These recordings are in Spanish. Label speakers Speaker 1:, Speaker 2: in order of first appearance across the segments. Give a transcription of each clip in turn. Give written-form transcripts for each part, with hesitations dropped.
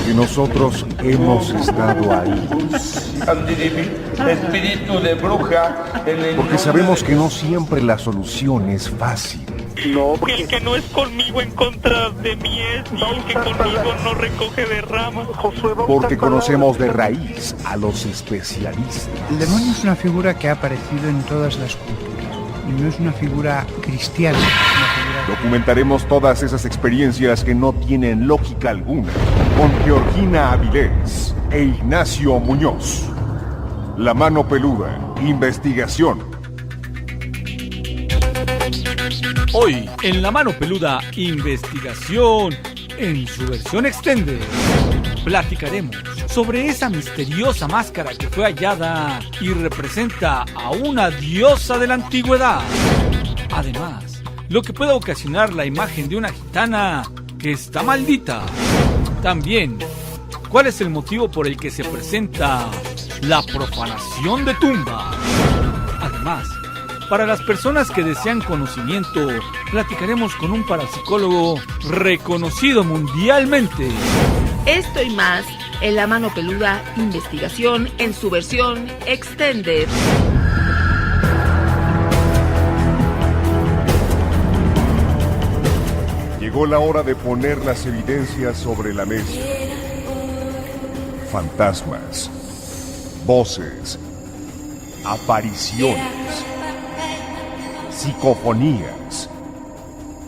Speaker 1: porque nosotros hemos estado ahí.
Speaker 2: Espíritu de bruja.
Speaker 1: Porque sabemos que no siempre la solución es fácil.
Speaker 2: No,
Speaker 3: El que no es conmigo en contra de mí es, y el que conmigo no recoge de ramas.
Speaker 1: Porque conocemos de raíz a los especialistas.
Speaker 4: El demonio es una figura que ha aparecido en todas las culturas. Y no es una figura cristiana, es una figura...
Speaker 1: Documentaremos todas esas experiencias que no tienen lógica alguna con Georgina Avilés e Ignacio Muñoz. La Mano Peluda, investigación.
Speaker 5: Hoy, en La Mano Peluda, investigación, en su versión extended, platicaremos sobre esa misteriosa máscara que fue hallada y representa a una diosa de la antigüedad. Además, lo que puede ocasionar la imagen de una gitana que está maldita. También, ¿cuál es el motivo por el que se presenta la profanación de tumbas? Además, para las personas que desean conocimiento, platicaremos con un parapsicólogo reconocido mundialmente.
Speaker 6: Esto y más en La Mano Peluda, investigación en su versión extended.
Speaker 1: Llegó la hora de poner las evidencias sobre la mesa. Fantasmas, voces, apariciones, psicofonías,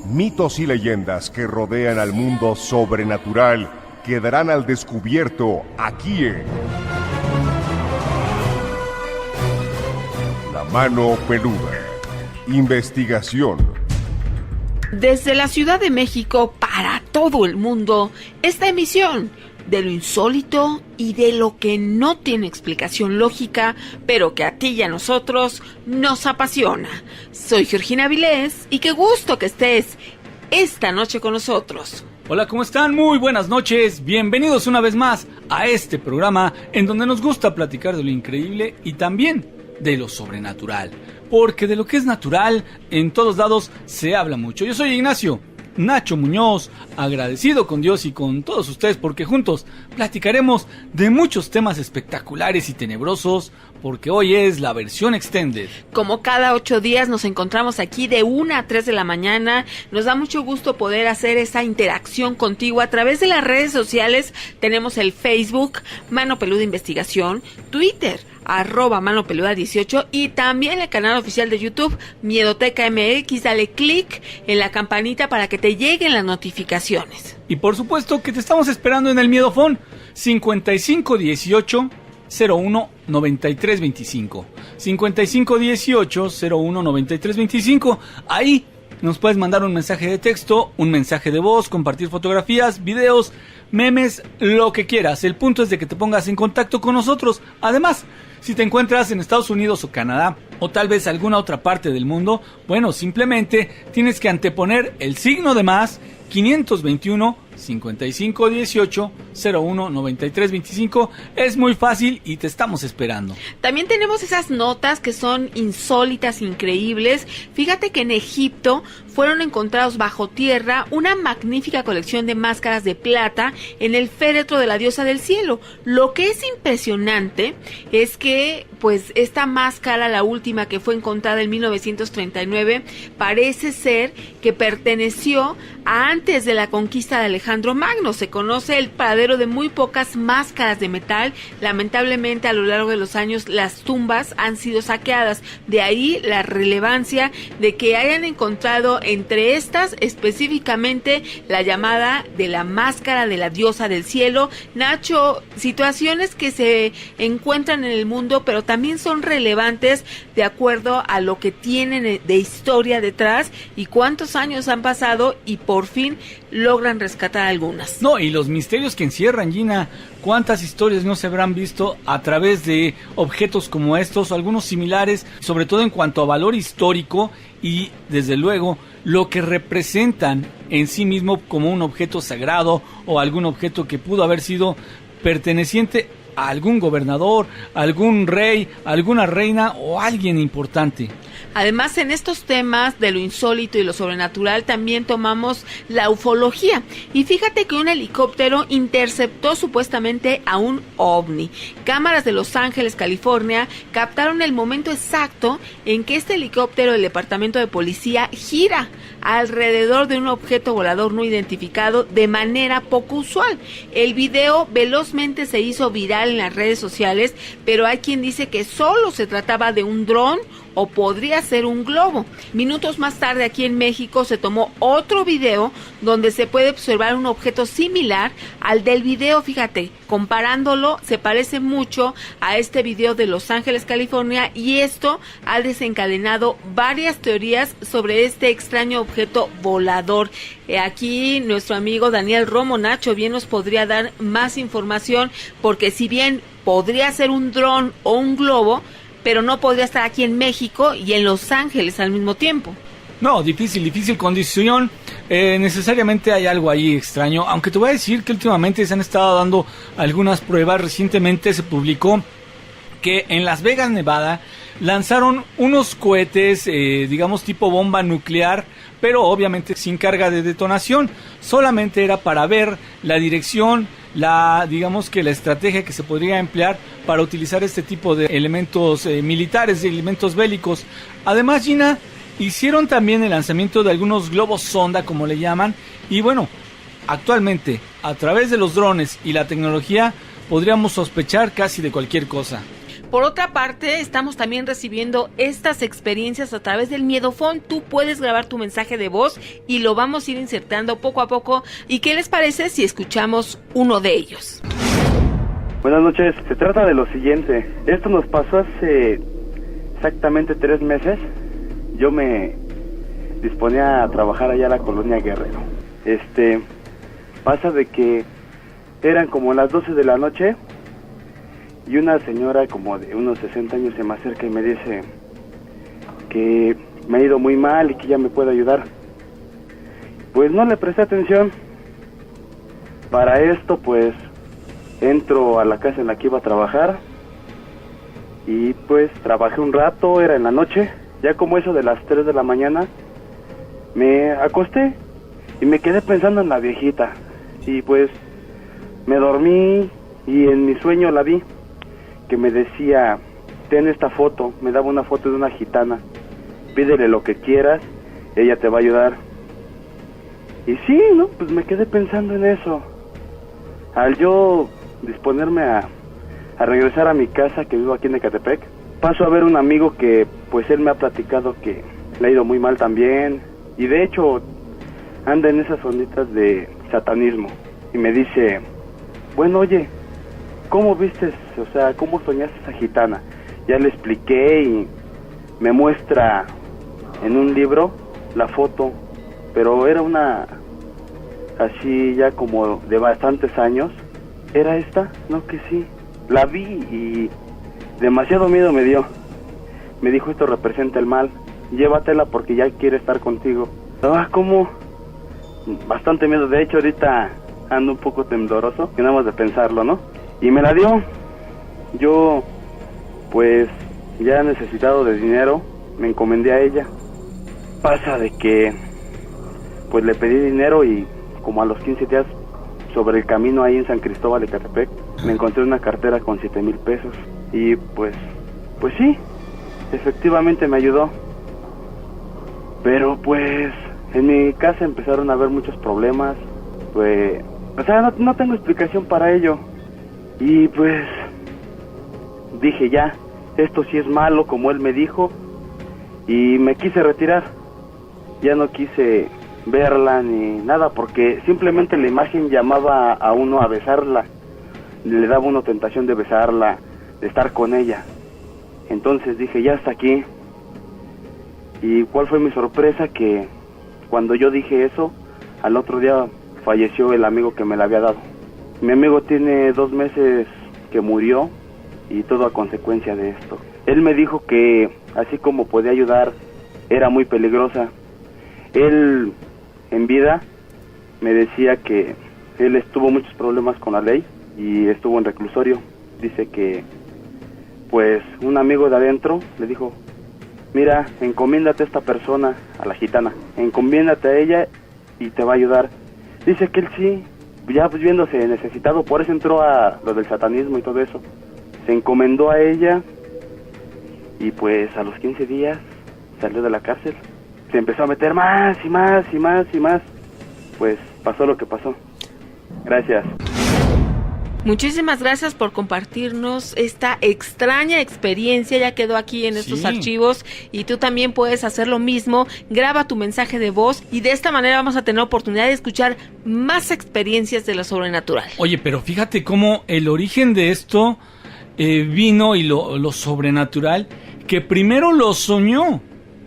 Speaker 1: mitos y leyendas que rodean al mundo sobrenatural quedarán al descubierto aquí en La Mano Peluda, investigación.
Speaker 6: Desde la Ciudad de México para todo el mundo, esta emisión de lo insólito y de lo que no tiene explicación lógica, pero que a ti y a nosotros nos apasiona. Soy Georgina Avilés y qué gusto que estés esta noche con nosotros.
Speaker 5: Hola, ¿cómo están? Muy buenas noches. Bienvenidos una vez más a este programa en donde nos gusta platicar de lo increíble y también de lo sobrenatural. Porque de lo que es natural, en todos lados se habla mucho. Yo soy Ignacio Nacho Muñoz, agradecido con Dios y con todos ustedes porque juntos platicaremos de muchos temas espectaculares y tenebrosos, porque hoy es la versión extended.
Speaker 6: Como cada 8 días nos encontramos aquí de 1 a 3 de la mañana. Nos da mucho gusto poder hacer esa interacción contigo a través de las redes sociales. Tenemos el Facebook, Mano Peluda Investigación, Twitter, @manopeluda18 y también el canal oficial de YouTube, Miedoteca MX. Dale click en la campanita para que te lleguen las notificaciones.
Speaker 5: Y por supuesto que te estamos esperando en el Miedofón 5518 01 93 25 5518 01 93 25. Ahí nos puedes mandar un mensaje de texto, un mensaje de voz, compartir fotografías, videos, memes, lo que quieras. El punto es de que te pongas en contacto con nosotros. Además, si te encuentras en Estados Unidos o Canadá o tal vez alguna otra parte del mundo, bueno, simplemente tienes que anteponer el signo de más 521 5518 01 93 25. Es muy fácil y te estamos esperando.
Speaker 6: También tenemos esas notas que son insólitas, increíbles. Fíjate que en Egipto fueron encontrados bajo tierra una magnífica colección de máscaras de plata en el féretro de la diosa del cielo. Lo que es impresionante es que pues esta máscara, la última que fue encontrada en 1939, parece ser que perteneció a antes de la conquista de Alejandro Magno. Se conoce el paradero de muy pocas máscaras de metal. Lamentablemente, a lo largo de los años, las tumbas han sido saqueadas. De ahí la relevancia de que hayan encontrado entre estas específicamente la llamada de la máscara de la diosa del cielo. Nacho, situaciones que se encuentran en el mundo, pero también son relevantes de acuerdo a lo que tienen de historia detrás y cuántos años han pasado y por fin logran rescatar algunas.
Speaker 5: No, y los misterios que encierran, Gina, cuántas historias no se habrán visto a través de objetos como estos o algunos similares, sobre todo en cuanto a valor histórico y desde luego lo que representan en sí mismo como un objeto sagrado o algún objeto que pudo haber sido perteneciente a algún gobernador, a algún rey, a alguna reina o a alguien importante.
Speaker 6: Además, en estos temas de lo insólito y lo sobrenatural también tomamos la ufología. Y fíjate que un helicóptero interceptó supuestamente a un ovni. Cámaras de Los Ángeles, California, captaron el momento exacto en que este helicóptero del Departamento de Policía gira alrededor de un objeto volador no identificado de manera poco usual. El video velozmente se hizo viral en las redes sociales, pero hay quien dice que solo se trataba de un dron o podría ser un globo. Minutos más tarde, aquí en México, se tomó otro video donde se puede observar un objeto similar al del video. Fíjate, comparándolo, se parece mucho a este video de Los Ángeles, California, y esto ha desencadenado varias teorías sobre este extraño objeto volador. Aquí nuestro amigo Daniel Romo, Nacho, bien nos podría dar más información, porque si bien podría ser un dron o un globo, pero no podría estar aquí en México y en Los Ángeles al mismo tiempo.
Speaker 5: No, difícil condición. Necesariamente hay algo ahí extraño, aunque te voy a decir que últimamente se han estado dando algunas pruebas. Recientemente se publicó que en Las Vegas, Nevada, lanzaron unos cohetes, digamos tipo bomba nuclear, pero obviamente sin carga de detonación. Solamente era para ver la dirección, digamos que la estrategia que se podría emplear para utilizar este tipo de elementos militares, de elementos bélicos. Además, Gina, hicieron también el lanzamiento de algunos globos sonda, como le llaman, y bueno, actualmente, a través de los drones y la tecnología, podríamos sospechar casi de cualquier cosa.
Speaker 6: Por otra parte, estamos también recibiendo estas experiencias a través del Miedofón. Tú puedes grabar tu mensaje de voz y lo vamos a ir insertando poco a poco. ¿Y qué les parece si escuchamos uno de ellos?
Speaker 2: Buenas noches, se trata de lo siguiente. Esto nos pasó hace exactamente 3 meses. Yo me disponía a trabajar allá a la colonia Guerrero. Pasa de que eran como las 12 de la noche y una señora como de unos 60 años se me acerca y me dice que me ha ido muy mal y que ya me puede ayudar. Pues no le presté atención. Para esto, pues, entro a la casa en la que iba a trabajar y pues trabajé un rato, era en la noche, ya como eso de las 3 de la mañana, me acosté y me quedé pensando en la viejita y pues me dormí y en mi sueño la vi, que me decía, ten esta foto, me daba una foto de una gitana, pídele lo que quieras, ella te va a ayudar. Y sí, ¿no? Pues me quedé pensando en eso. Al yo disponerme a regresar a mi casa, que vivo aquí en Ecatepec, paso a ver un amigo que, pues él me ha platicado que le ha ido muy mal también, y de hecho anda en esas onditas de satanismo, y me dice, bueno, oye, ¿cómo viste, o sea, cómo soñaste esa gitana? Ya le expliqué y me muestra en un libro la foto, pero era una así ya como de bastantes años. ¿Era esta? No, que sí. La vi y demasiado miedo me dio. Me dijo, esto representa el mal, llévatela porque ya quiere estar contigo. ¿Cómo? Bastante miedo, de hecho ahorita ando un poco tembloroso, que nada más de pensarlo, ¿no? Y me la dio. Yo, pues, ya necesitado de dinero, me encomendé a ella. Pasa de que, pues, le pedí dinero y como a los 15 días, sobre el camino ahí en San Cristóbal de Ecatepec, me encontré una cartera con 7,000 pesos. Y, pues sí, efectivamente me ayudó. Pero, pues, en mi casa empezaron a haber muchos problemas. Pues, o sea, no tengo explicación para ello. Y pues dije, ya, esto sí es malo, como él me dijo, y me quise retirar. Ya no quise verla ni nada, porque simplemente la imagen llamaba a uno a besarla, le daba uno tentación de besarla, de estar con ella. Entonces dije, ya hasta aquí. ¿Y cuál fue mi sorpresa? Que cuando yo dije eso, al otro día falleció el amigo que me la había dado. Mi amigo tiene 2 meses que murió y todo a consecuencia de esto. Él me dijo que así como podía ayudar, era muy peligrosa. Él en vida me decía que él tuvo muchos problemas con la ley y estuvo en reclusorio. dice que pues un amigo de adentro le dijo: mira, encomiéndate a esta persona, a la gitana, encomiéndate a ella y te va a ayudar. Dice que él sí, ya pues viéndose necesitado, por eso entró a lo del satanismo y todo eso. Se encomendó a ella y pues a los 15 días salió de la cárcel. Se empezó a meter más y más y más y más. Pues pasó lo que pasó. Gracias.
Speaker 6: Muchísimas gracias por compartirnos esta extraña experiencia. Ya quedó aquí en estos archivos y tú también puedes hacer lo mismo. Graba tu mensaje de voz y de esta manera vamos a tener oportunidad de escuchar más experiencias de lo sobrenatural.
Speaker 5: Oye, pero fíjate cómo el origen de esto vino y lo sobrenatural, que primero lo soñó.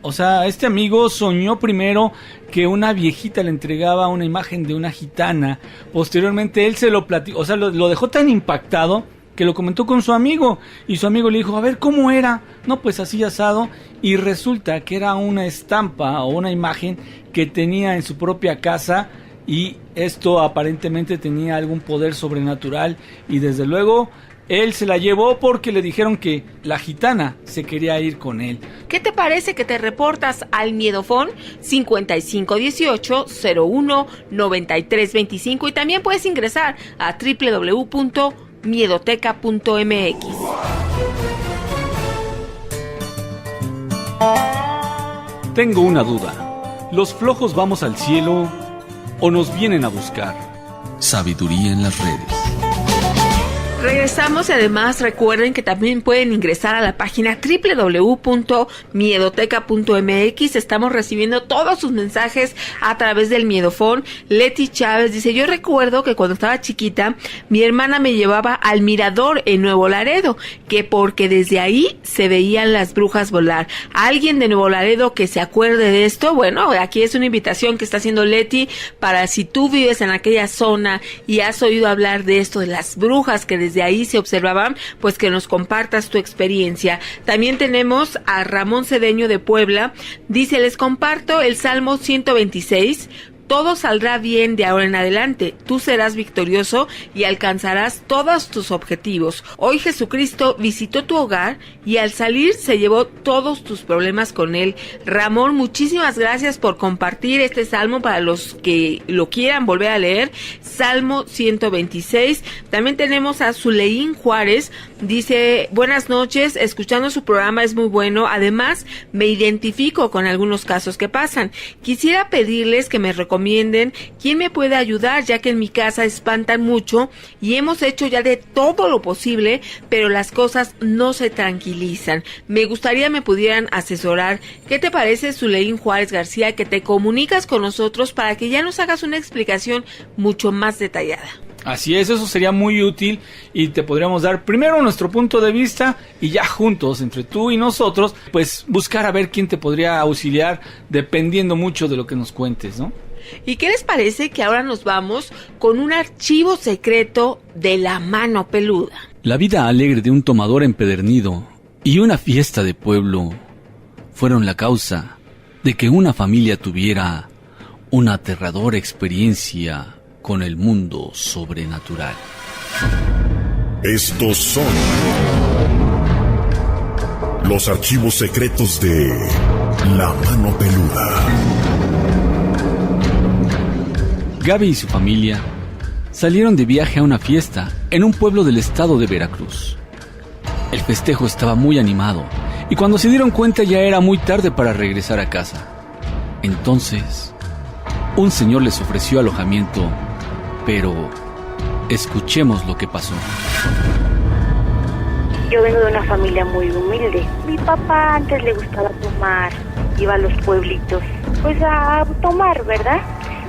Speaker 5: O sea, este amigo soñó primero que una viejita le entregaba una imagen de una gitana. Posteriormente él se lo platicó, o sea, lo dejó tan impactado que lo comentó con su amigo. Y su amigo le dijo: a ver, ¿cómo era? No, pues así asado. Y resulta que era una estampa o una imagen que tenía en su propia casa. Y esto aparentemente tenía algún poder sobrenatural. Y desde luego él se la llevó porque le dijeron que la gitana se quería ir con él.
Speaker 6: ¿Qué te parece que te reportas al Miedofón 5518-01-9325? Y también puedes ingresar a www.miedoteca.mx.
Speaker 5: Tengo una duda. ¿Los flojos vamos al cielo o nos vienen a buscar?
Speaker 7: Sabiduría en las redes.
Speaker 6: Regresamos y además recuerden que también pueden ingresar a la página www.miedoteca.mx. Estamos recibiendo todos sus mensajes a través del Miedofón. Leti Chávez dice: yo recuerdo que cuando estaba chiquita mi hermana me llevaba al mirador en Nuevo Laredo, que porque desde ahí se veían las brujas volar. ¿Alguien de Nuevo Laredo que se acuerde de esto? Bueno, aquí es una invitación que está haciendo Leti para si tú vives en aquella zona y has oído hablar de esto de las brujas que desde ahí se observaban, pues que nos compartas tu experiencia. También tenemos a Ramón Cedeño de Puebla. Dice: les comparto el Salmo 126. Todo saldrá bien de ahora en adelante. Tú serás victorioso y alcanzarás todos tus objetivos. Hoy Jesucristo visitó tu hogar y al salir se llevó todos tus problemas con él. Ramón, muchísimas gracias por compartir este salmo para los que lo quieran volver a leer. Salmo 126. También tenemos a Zuleín Juárez. Dice: buenas noches, escuchando su programa es muy bueno. Además, me identifico con algunos casos que pasan. Quisiera pedirles que me recomienden quién me puede ayudar, ya que en mi casa espantan mucho y hemos hecho ya de todo lo posible, pero las cosas no se tranquilizan. Me gustaría me pudieran asesorar. ¿Qué te parece, Zuleín Juárez García, que te comunicas con nosotros para que ya nos hagas una explicación mucho más detallada?
Speaker 5: Así es, eso sería muy útil y te podríamos dar primero nuestro punto de vista y ya juntos, entre tú y nosotros, pues buscar a ver quién te podría auxiliar dependiendo mucho de lo que nos cuentes, ¿no?
Speaker 6: ¿Y qué les parece que ahora nos vamos con un archivo secreto de la mano peluda?
Speaker 7: La vida alegre de un tomador empedernido y una fiesta de pueblo fueron la causa de que una familia tuviera una aterradora experiencia con el mundo sobrenatural.
Speaker 8: Estos son los archivos secretos de la mano peluda.
Speaker 7: Gaby y su familia salieron de viaje a una fiesta en un pueblo del estado de Veracruz. El festejo estaba muy animado y cuando se dieron cuenta ya era muy tarde para regresar a casa. Entonces, un señor les ofreció alojamiento, pero escuchemos lo que pasó.
Speaker 9: Yo vengo de una familia muy humilde. Mi papá antes le gustaba tomar, iba a los pueblitos, pues a tomar, ¿verdad?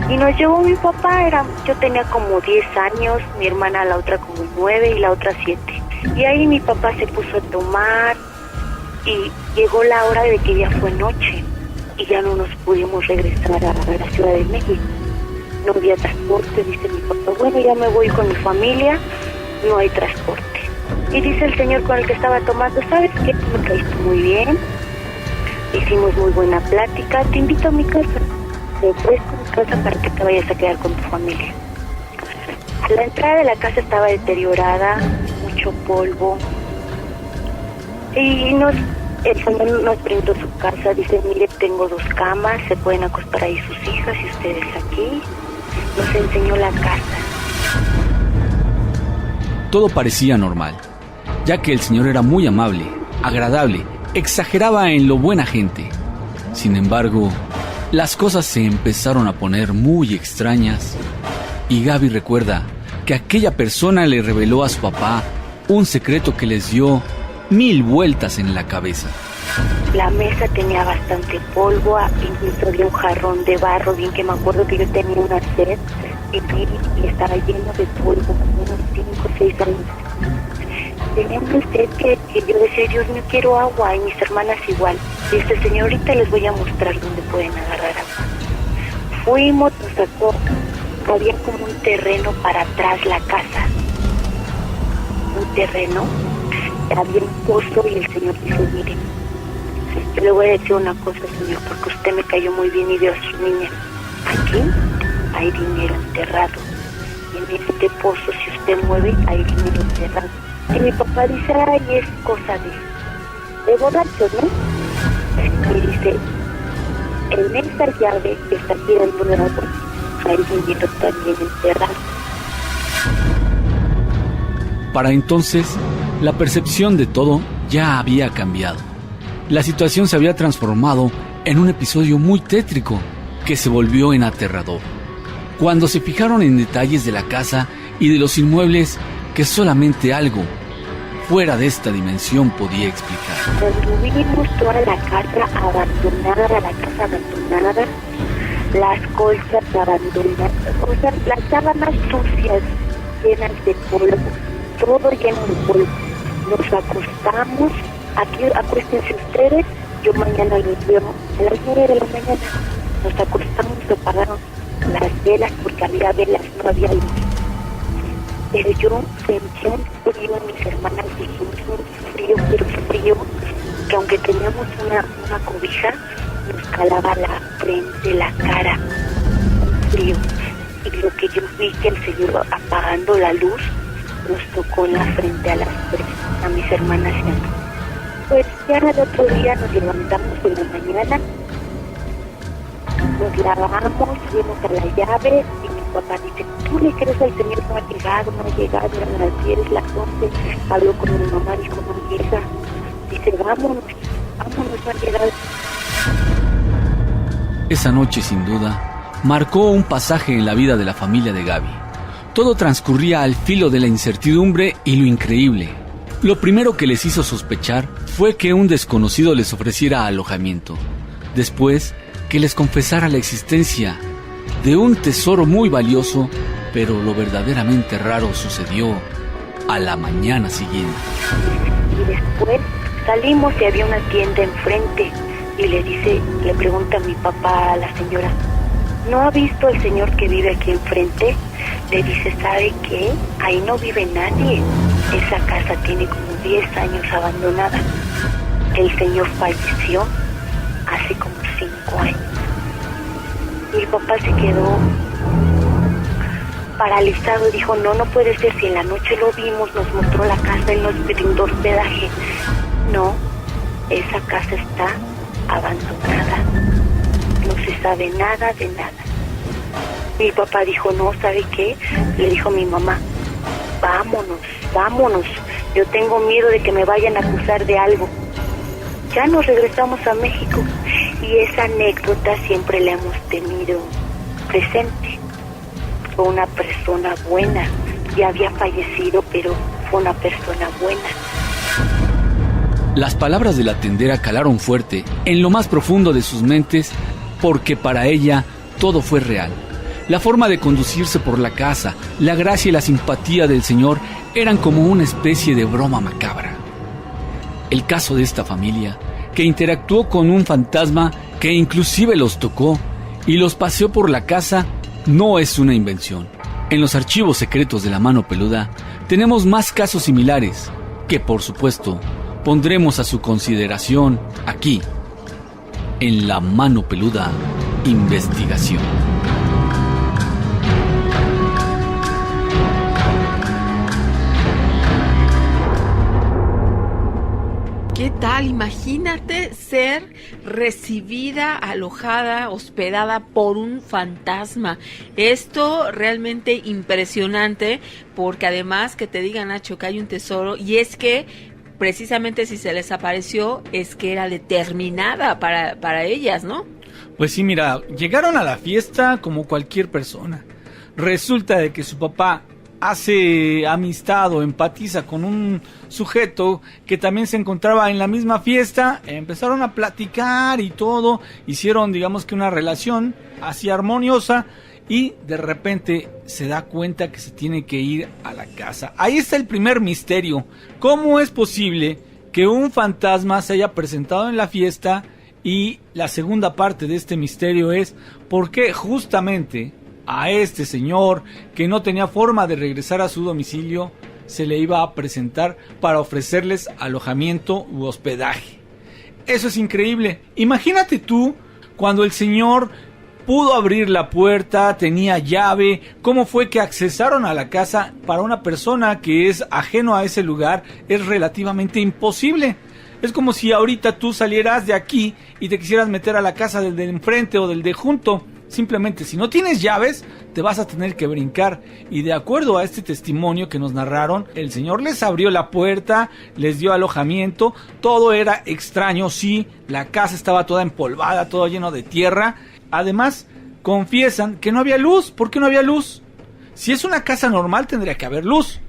Speaker 9: Y nos llevó mi papá, yo tenía como 10 años, mi hermana la otra como 9 y la otra 7. Y ahí mi papá se puso a tomar y llegó la hora de que ya fue noche y ya no nos pudimos regresar a la Ciudad de México. No había transporte, dice mi papá, bueno, ya me voy con mi familia, no hay transporte. Y dice el señor con el que estaba tomando: ¿sabes qué? Me caíste muy bien, hicimos muy buena plática, te invito a mi casa, te ofrezco mi casa para que te vayas a quedar con tu familia. La entrada de la casa estaba deteriorada, mucho mucho polvo. Y el señor nos brindó su casa, dice, mire, tengo 2 camas, se pueden acostar ahí sus hijas y ustedes aquí. Nos enseñó la casa.
Speaker 7: Todo parecía normal, ya que el señor era muy amable, agradable, exageraba en lo buena gente. Sin embargo, las cosas se empezaron a poner muy extrañas y Gaby recuerda que aquella persona le reveló a su papá un secreto que les dio 1000 vueltas en la cabeza.
Speaker 9: La mesa tenía bastante polvo, incluso había un jarrón de barro, bien que me acuerdo que yo tenía una sed y estaba lleno de polvo, como unos 5 o 6 años. Tenía una sed que yo decía, Dios mío, quiero agua, y mis hermanas igual. Dice, señorita, les voy a mostrar dónde pueden agarrar agua. Fuimos, nos sacó, había como un terreno para atrás la casa. Un terreno, había un pozo y el señor dice, mire, yo le voy a decir una cosa, señor, porque usted me cayó muy bien y vio a sus niñas. Aquí hay dinero enterrado. Y en este pozo, si usted mueve, hay dinero enterrado. Y mi papá dice, ay, es cosa de borrachos, ¿no? Y dice, en esta llave que está tirando de agua, hay dinero también enterrado.
Speaker 7: Para entonces, la percepción de todo ya había cambiado. La situación se había transformado en un episodio muy tétrico que se volvió en aterrador. Cuando se fijaron en detalles de la casa y de los inmuebles que solamente algo fuera de esta dimensión podía explicar.
Speaker 9: Cuando vimos toda la casa abandonada, las colchas abandonadas, o sea, las sábanas sucias, llenas de polvo, todo lleno de polvo. Nos acostamos, aquí acuéstense ustedes, yo mañana los veo a las 9 de la mañana. Nos acostamos, se apagaron las velas porque había velas, no había luz. Pero yo sentía un frío, mis hermanas dijimos un frío, pero frío, que aunque teníamos una cobija, nos calaba la frente, la cara, un frío. Y lo que yo vi que el señor apagando la luz, nos tocó en la frente a las 3, a mis hermanas y a mí. Pues ya el otro día nos levantamos en la mañana, nos lavamos, fuimos a la llave y mi papá dice, ¿tú le crees al señor? No ha llegado, eran las 10, las 11, habló con mi mamá, dijo, no llega. Dice, vámonos, no ha llegado.
Speaker 7: Esa noche, sin duda, marcó un pasaje en la vida de la familia de Gaby. Todo transcurría al filo de la incertidumbre y lo increíble. Lo primero que les hizo sospechar fue que un desconocido les ofreciera alojamiento. Después, que les confesara la existencia de un tesoro muy valioso, pero lo verdaderamente raro sucedió a la mañana siguiente.
Speaker 9: Y después salimos y había una tienda enfrente y le pregunta a mi papá a la señora, ¿no ha visto al señor que vive aquí enfrente? Le dice, ¿sabe qué? Ahí no vive nadie. Esa casa tiene como 10 años abandonada. El señor falleció hace como 5 años. Y el papá se quedó paralizado, dijo, no puede ser, si en la noche lo vimos, nos mostró la casa, él nos brindó hospedaje. No, esa casa está abandonada, no se sabe nada de nada. Mi papá dijo, no, ¿sabe qué? Le dijo mi mamá, vámonos, yo tengo miedo de que me vayan a acusar de algo. Ya nos regresamos a México y esa anécdota siempre la hemos tenido presente. Fue una persona buena, ya había fallecido, pero fue una persona buena.
Speaker 7: Las palabras de la tendera calaron fuerte en lo más profundo de sus mentes porque para ella todo fue real. La forma de conducirse por la casa, la gracia y la simpatía del señor eran como una especie de broma macabra. El caso de esta familia, que interactuó con un fantasma que inclusive los tocó y los paseó por la casa, no es una invención. En los archivos secretos de La Mano Peluda tenemos más casos similares que, por supuesto, pondremos a su consideración aquí, en La Mano Peluda Investigación.
Speaker 6: ¿Qué tal? Imagínate ser recibida, alojada, hospedada por un fantasma. Esto realmente impresionante, porque además que te diga, Nacho, que hay un tesoro, y es que precisamente si se les apareció es que era determinada para ellas, ¿no?
Speaker 5: Pues sí, mira, llegaron a la fiesta como cualquier persona. Resulta de que su papá hace amistad o empatiza con un sujeto que también se encontraba en la misma fiesta, empezaron a platicar y todo, hicieron digamos que una relación así armoniosa y de repente se da cuenta que se tiene que ir a la casa. Ahí está el primer misterio. ¿Cómo es posible que un fantasma se haya presentado en la fiesta? Y la segunda parte de este misterio es por qué justamente a este señor que no tenía forma de regresar a su domicilio se le iba a presentar para ofrecerles alojamiento u hospedaje. Eso es increíble. Imagínate tú cuando el señor pudo abrir la puerta, tenía llave, cómo fue que accesaron a la casa. Para una persona que es ajeno a ese lugar es relativamente imposible. Es como si ahorita tú salieras de aquí y te quisieras meter a la casa del de enfrente o del de junto. Simplemente si no tienes llaves te vas a tener que brincar. Y de acuerdo a este testimonio que nos narraron, el señor les abrió la puerta, les dio alojamiento, todo era extraño, sí, la casa estaba toda empolvada, todo lleno de tierra. Además confiesan que no había luz. ¿Por qué no había luz? Si es una casa normal tendría que haber luz,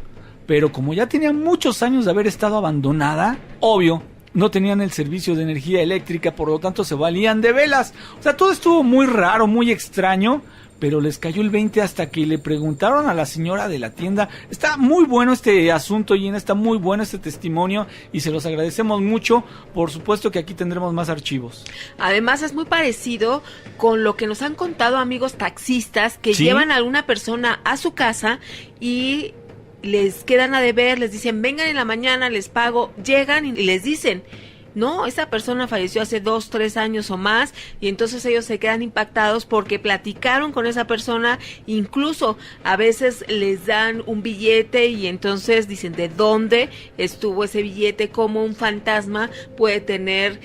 Speaker 5: pero como ya tenía muchos años de haber estado abandonada, obvio, no tenían el servicio de energía eléctrica, por lo tanto se valían de velas. O sea, todo estuvo muy raro, muy extraño, pero les cayó el 20 hasta que le preguntaron a la señora de la tienda. Está muy bueno este asunto, Gina, está muy bueno este testimonio y se los agradecemos mucho. Por supuesto que aquí tendremos más archivos.
Speaker 6: Además es muy parecido con lo que nos han contado amigos taxistas que llevan a alguna persona a su casa y les quedan a deber, les dicen vengan en la mañana, les pago, llegan y les dicen no, esa persona falleció hace 2, 3 años o más, y entonces ellos se quedan impactados porque platicaron con esa persona, incluso a veces les dan un billete y entonces dicen de dónde estuvo ese billete, cómo un fantasma puede tener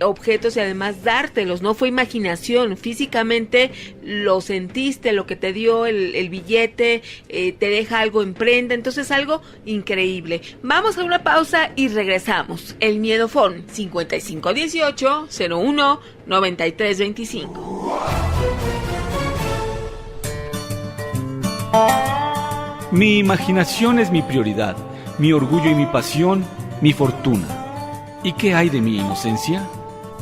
Speaker 6: objetos y además dártelos, no fue imaginación, físicamente lo sentiste, lo que te dio el billete, te deja algo en prenda, entonces algo increíble. Vamos a una pausa y regresamos. El Miedo Phone 5518 01 9325.
Speaker 7: Mi imaginación es mi prioridad, mi orgullo y mi pasión, mi fortuna. ¿Y qué hay de mi inocencia?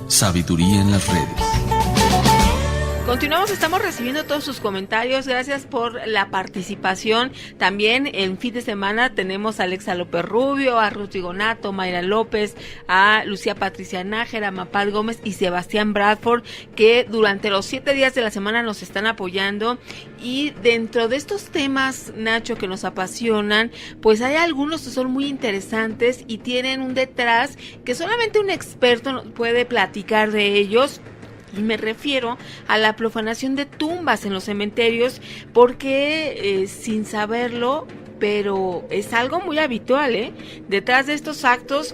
Speaker 7: Sabiduría en las redes.
Speaker 6: Continuamos, estamos recibiendo todos sus comentarios, gracias por la participación. También en fin de semana tenemos a Alexa López Rubio, a Ruth Rigonato, Mayra López, a Lucía Patricia Nájera, a Mapal Gómez y Sebastián Bradford, que durante los 7 días de la semana nos están apoyando. Y dentro de estos temas, Nacho, que nos apasionan, pues hay algunos que son muy interesantes y tienen un detrás que solamente un experto puede platicar de ellos. Y me refiero a la profanación de tumbas en los cementerios, porque sin saberlo, pero es algo muy habitual, detrás de estos actos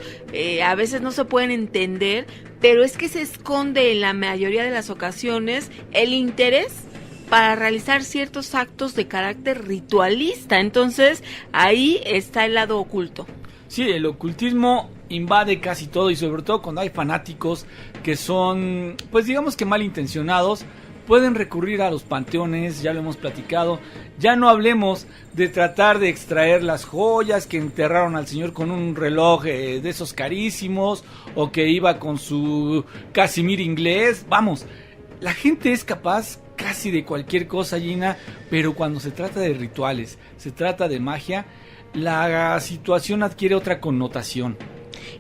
Speaker 6: a veces no se pueden entender, pero es que se esconde en la mayoría de las ocasiones el interés para realizar ciertos actos de carácter ritualista. Entonces ahí está el lado oculto.
Speaker 5: Sí, el ocultismo invade casi todo y sobre todo cuando hay fanáticos que son, pues digamos que malintencionados, pueden recurrir a los panteones, ya lo hemos platicado. Ya no hablemos de tratar de extraer las joyas que enterraron al señor con un reloj de esos carísimos o que iba con su Casimir inglés. Vamos, la gente es capaz casi de cualquier cosa, Gina, pero cuando se trata de rituales, se trata de magia, la situación adquiere otra connotación.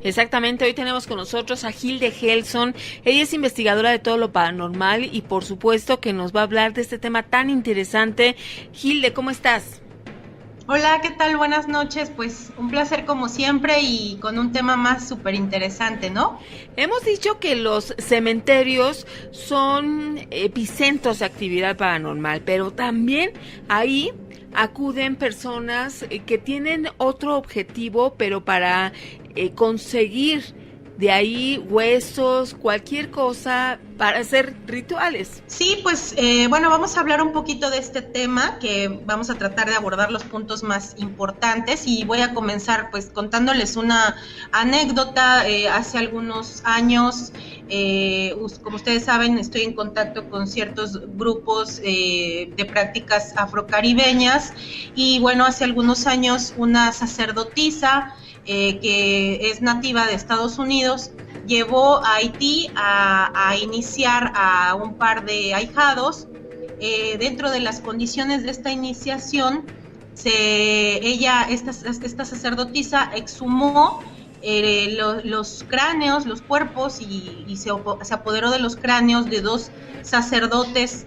Speaker 6: Exactamente, hoy tenemos con nosotros a Hilde Gelson. Ella es investigadora de todo lo paranormal y por supuesto que nos va a hablar de este tema tan interesante. Hilde, ¿cómo estás?
Speaker 10: Hola, ¿qué tal? Buenas noches, pues un placer como siempre y con un tema más súper interesante, ¿no?
Speaker 6: Hemos dicho que los cementerios son epicentros de actividad paranormal, pero también ahí acuden personas que tienen otro objetivo, pero para conseguir de ahí huesos, cualquier cosa para hacer rituales.
Speaker 10: Sí, pues bueno, vamos a hablar un poquito de este tema, que vamos a tratar de abordar los puntos más importantes, y voy a comenzar pues contándoles una anécdota. Hace algunos años, como ustedes saben, estoy en contacto con ciertos grupos de prácticas afrocaribeñas, y bueno, hace algunos años una sacerdotisa que es nativa de Estados Unidos llevó a Haití a iniciar a un par de ahijados. Dentro de las condiciones de esta iniciación, esta sacerdotisa exhumó los cráneos, los cuerpos, y se apoderó de los cráneos de 2 sacerdotes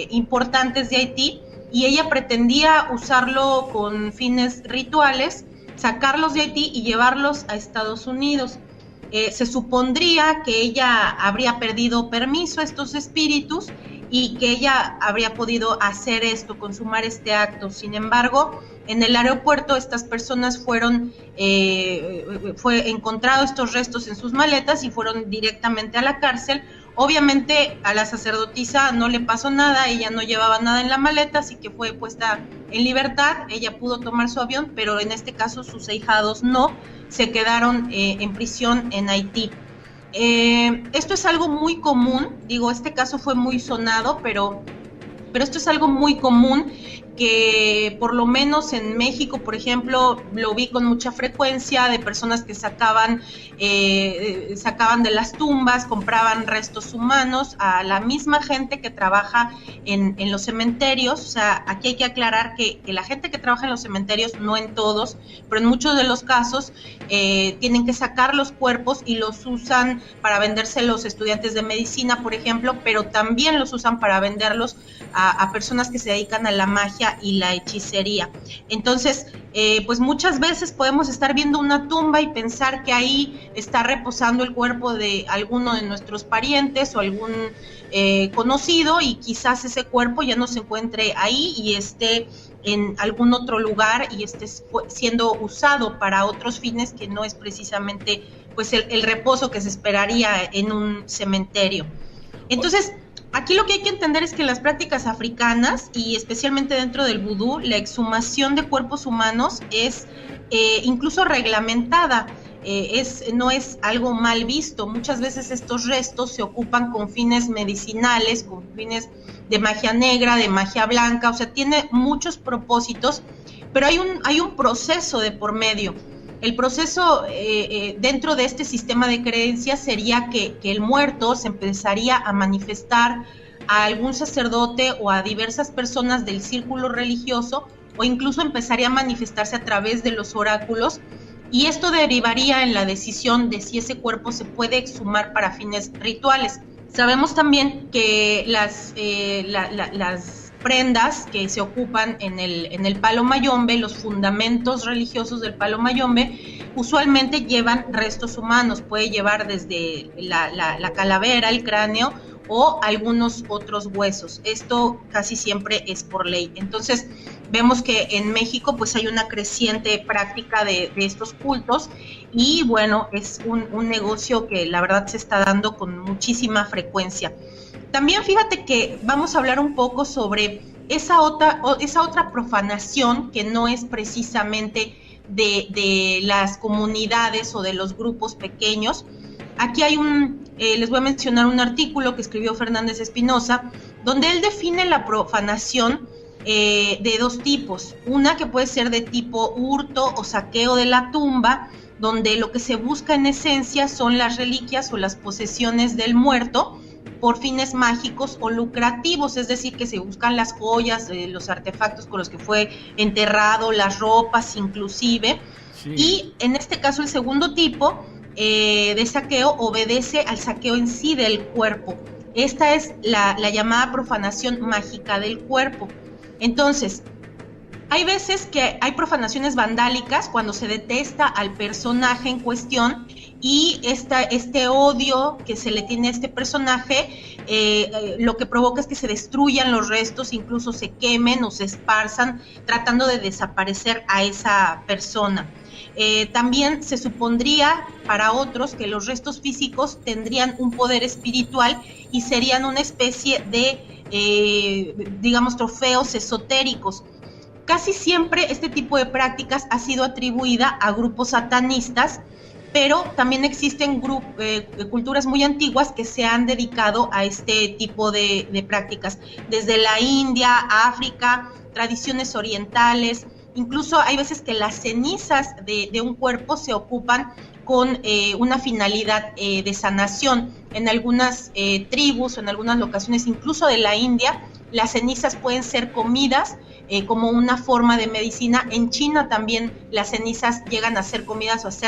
Speaker 10: importantes de Haití, y ella pretendía usarlo con fines rituales, sacarlos de Haití y llevarlos a Estados Unidos. Se supondría que ella habría perdido permiso a estos espíritus y que ella habría podido hacer esto, consumar este acto. Sin embargo, en el aeropuerto estas personas fue encontrado estos restos en sus maletas y fueron directamente a la cárcel. Obviamente a la sacerdotisa no le pasó nada, ella no llevaba nada en la maleta, así que fue puesta en libertad. Ella pudo tomar su avión, pero en este caso sus ahijados no, se quedaron en prisión en Haití. Esto es algo muy común, digo, este caso fue muy sonado, pero esto es algo muy común, que por lo menos en México, por ejemplo, lo vi con mucha frecuencia, de personas que sacaban de las tumbas, compraban restos humanos a la misma gente que trabaja en los cementerios. O sea, aquí hay que aclarar que la gente que trabaja en los cementerios, no en todos, pero en muchos de los casos, tienen que sacar los cuerpos y los usan para venderse los estudiantes de medicina, por ejemplo, pero también los usan para venderlos a personas que se dedican a la magia y la hechicería. Entonces, pues muchas veces podemos estar viendo una tumba y pensar que ahí está reposando el cuerpo de alguno de nuestros parientes o algún conocido, y quizás ese cuerpo ya no se encuentre ahí y esté en algún otro lugar y esté siendo usado para otros fines que no es precisamente pues el reposo que se esperaría en un cementerio. Entonces, aquí lo que hay que entender es que las prácticas africanas, y especialmente dentro del vudú, la exhumación de cuerpos humanos es incluso reglamentada, no es algo mal visto. Muchas veces estos restos se ocupan con fines medicinales, con fines de magia negra, de magia blanca, o sea, tiene muchos propósitos, pero hay un proceso de por medio. El proceso dentro de este sistema de creencias sería que el muerto se empezaría a manifestar a algún sacerdote o a diversas personas del círculo religioso, o incluso empezaría a manifestarse a través de los oráculos, y esto derivaría en la decisión de si ese cuerpo se puede exhumar para fines rituales. Sabemos también que las prendas que se ocupan en el palo mayombe, los fundamentos religiosos del palo mayombe, usualmente llevan restos humanos. Puede llevar desde la calavera, el cráneo, o algunos otros huesos. Esto casi siempre es por ley. Entonces vemos que en México pues hay una creciente práctica de estos cultos, y bueno, es un negocio que la verdad se está dando con muchísima frecuencia. También fíjate que vamos a hablar un poco sobre esa otra profanación que no es precisamente de las comunidades o de los grupos pequeños. Aquí hay les voy a mencionar un artículo que escribió Fernández Espinosa, donde él define la profanación de 2 tipos. Una que puede ser de tipo hurto o saqueo de la tumba, donde lo que se busca en esencia son las reliquias o las posesiones del muerto por fines mágicos o lucrativos, es decir, que se buscan las joyas, los artefactos con los que fue enterrado, las ropas inclusive. Sí. Y en este caso el segundo tipo de saqueo obedece al saqueo en sí del cuerpo. Esta es la llamada profanación mágica del cuerpo. Entonces, hay veces que hay profanaciones vandálicas cuando se detesta al personaje en cuestión, y este odio que se le tiene a este personaje lo que provoca es que se destruyan los restos, incluso se quemen o se esparzan, tratando de desaparecer a esa persona. También se supondría para otros que los restos físicos tendrían un poder espiritual y serían una especie de, digamos, trofeos esotéricos. Casi siempre este tipo de prácticas ha sido atribuida a grupos satanistas, pero también existen culturas muy antiguas que se han dedicado a este tipo de prácticas, desde la India, África, tradiciones orientales. Incluso hay veces que las cenizas de un cuerpo se ocupan con una finalidad de sanación. En algunas tribus, en algunas locaciones, incluso de la India, las cenizas pueden ser comidas como una forma de medicina. En China también las cenizas llegan a ser comidas o se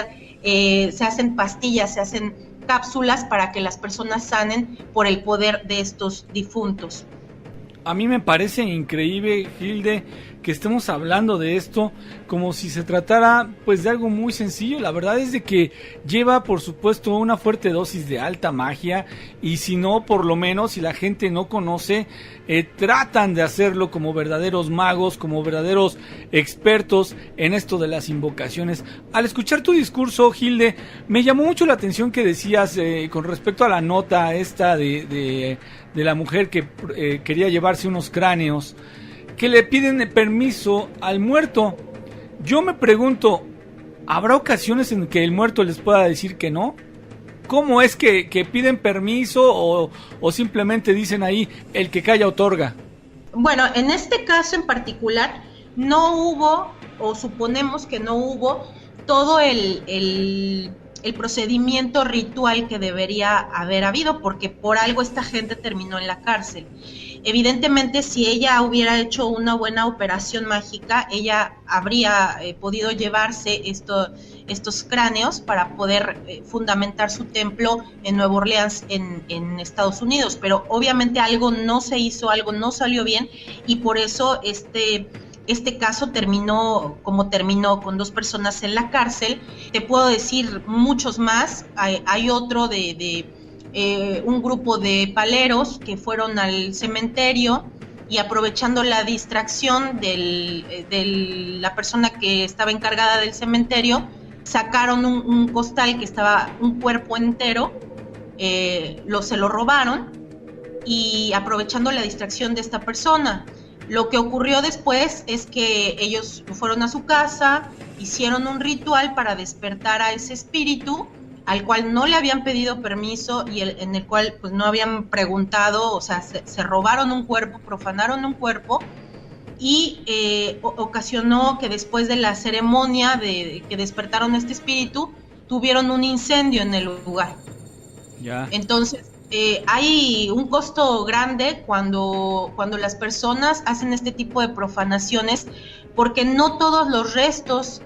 Speaker 10: hacen pastillas, se hacen cápsulas para que las personas sanen por el poder de estos difuntos.
Speaker 5: A mí me parece increíble, Hilde, que estemos hablando de esto como si se tratara pues de algo muy sencillo. La verdad es de que lleva, por supuesto, una fuerte dosis de alta magia, y si no, por lo menos, si la gente no conoce, tratan de hacerlo como verdaderos magos, como verdaderos expertos en esto de las invocaciones. Al escuchar tu discurso, Hilde, me llamó mucho la atención que decías con respecto a la nota esta de la mujer que quería llevarse unos cráneos, que le piden permiso al muerto. Yo me pregunto, ¿habrá ocasiones en que el muerto les pueda decir que no? ¿Cómo es que piden permiso o simplemente dicen ahí, el que calla otorga?
Speaker 10: Bueno, en este caso en particular no hubo, o suponemos que no hubo, todo el procedimiento ritual que debería haber habido, porque por algo esta gente terminó en la cárcel. Evidentemente, si ella hubiera hecho una buena operación mágica, ella habría podido llevarse estos cráneos para poder fundamentar su templo en Nueva Orleans, en Estados Unidos. Pero obviamente algo no se hizo, algo no salió bien, y por eso este caso terminó como terminó, con 2 personas en la cárcel. Te puedo decir muchos más. Hay otro de un grupo de paleros que fueron al cementerio y, aprovechando la distracción de la persona que estaba encargada del cementerio, sacaron un costal que estaba un cuerpo entero, se lo robaron, y aprovechando la distracción de esta persona. Lo que ocurrió después es que ellos fueron a su casa, hicieron un ritual para despertar a ese espíritu, al cual no le habían pedido permiso y en el cual pues no habían preguntado. O sea, se robaron un cuerpo, profanaron un cuerpo, y ocasionó que después de la ceremonia de que despertaron a este espíritu, tuvieron un incendio en el lugar.
Speaker 5: Ya.
Speaker 10: Entonces, hay un costo grande cuando las personas hacen este tipo de profanaciones, porque no todos los restos,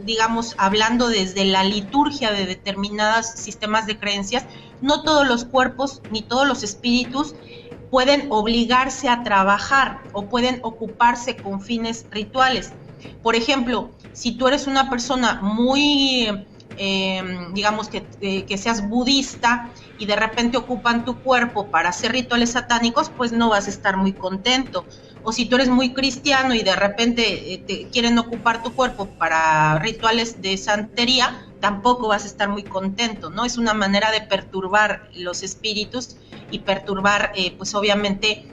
Speaker 10: digamos, hablando desde la liturgia de determinados sistemas de creencias, no todos los cuerpos ni todos los espíritus pueden obligarse a trabajar o pueden ocuparse con fines rituales. Por ejemplo, si tú eres una persona muy, digamos que seas budista, y de repente ocupan tu cuerpo para hacer rituales satánicos, pues no vas a estar muy contento. O si tú eres muy cristiano y de repente te quieren ocupar tu cuerpo para rituales de santería, tampoco vas a estar muy contento, ¿no? Es una manera de perturbar los espíritus y perturbar, pues obviamente,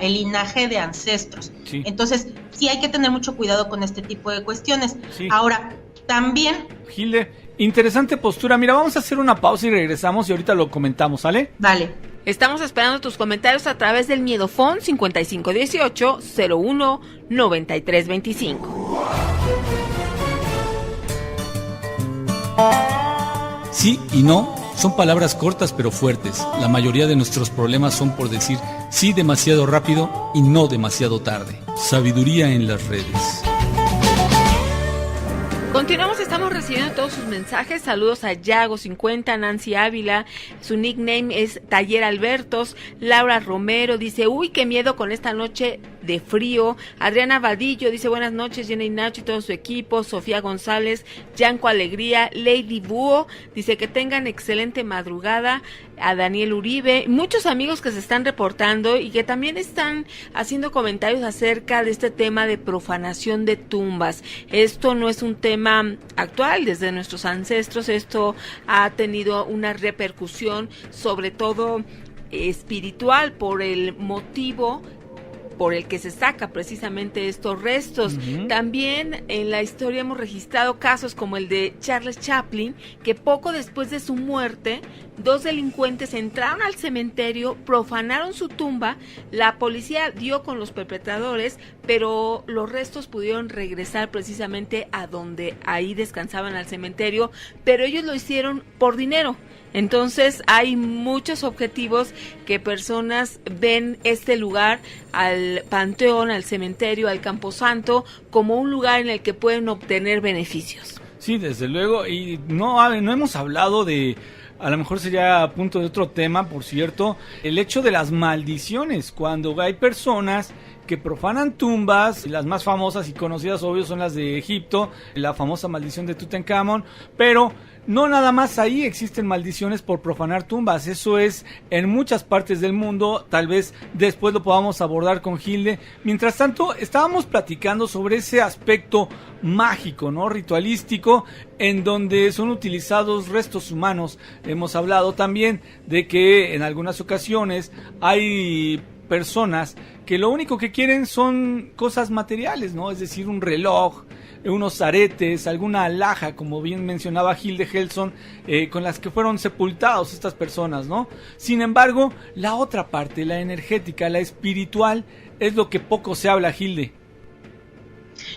Speaker 10: el linaje de ancestros. Sí. Entonces, sí hay que tener mucho cuidado con este tipo de cuestiones. Sí. Ahora, también...
Speaker 5: Hilde, interesante postura. Mira, vamos a hacer una pausa y regresamos y ahorita lo comentamos, ¿sale?
Speaker 10: Dale.
Speaker 6: Estamos esperando tus comentarios a través del Miedofón 5518-01-9325.
Speaker 7: Sí y no son palabras cortas pero fuertes. La mayoría de nuestros problemas son por decir sí demasiado rápido y no demasiado tarde. Sabiduría en las redes.
Speaker 6: Continuamos, estamos recibiendo todos sus mensajes. Saludos a Yago50, Nancy Ávila, su nickname es Taller Albertos. Laura Romero dice, uy, qué miedo con esta noche de frío. Adriana Vadillo dice buenas noches, Jenny Nacho y todo su equipo. Sofía González, Yanco Alegría, Lady Búho, dice que tengan excelente madrugada. A Daniel Uribe, muchos amigos que se están reportando y que también están haciendo comentarios acerca de este tema de profanación de tumbas. Esto no es un tema actual, desde nuestros ancestros esto ha tenido una repercusión, sobre todo espiritual, por el motivo por el que se saca precisamente estos restos. También en la historia hemos registrado casos como el de Charles Chaplin, que poco después de su muerte, 2 delincuentes entraron al cementerio, profanaron su tumba, la policía dio con los perpetradores, pero los restos pudieron regresar precisamente a donde ahí descansaban, al cementerio, pero ellos lo hicieron por dinero. Entonces hay muchos objetivos que personas ven este lugar, al panteón, al cementerio, al camposanto, como un lugar en el que pueden obtener beneficios.
Speaker 5: Sí, desde luego, y no hemos hablado de, a lo mejor sería a punto de otro tema, por cierto, el hecho de las maldiciones, cuando hay personas que profanan tumbas, las más famosas y conocidas obvio son las de Egipto, la famosa maldición de Tutankamón, pero no nada más ahí existen maldiciones por profanar tumbas, eso es en muchas partes del mundo, tal vez después lo podamos abordar con Hilde. Mientras tanto, estábamos platicando sobre ese aspecto mágico, ¿no? Ritualístico, en donde son utilizados restos humanos. Hemos hablado también de que en algunas ocasiones hay personas que lo único que quieren son cosas materiales, ¿no? Es decir, un reloj, unos aretes, alguna alhaja, como bien mencionaba Hilde Helson, con las que fueron sepultados estas personas, ¿no? Sin embargo, la otra parte, la energética, la espiritual, es lo que poco se habla, Hilde.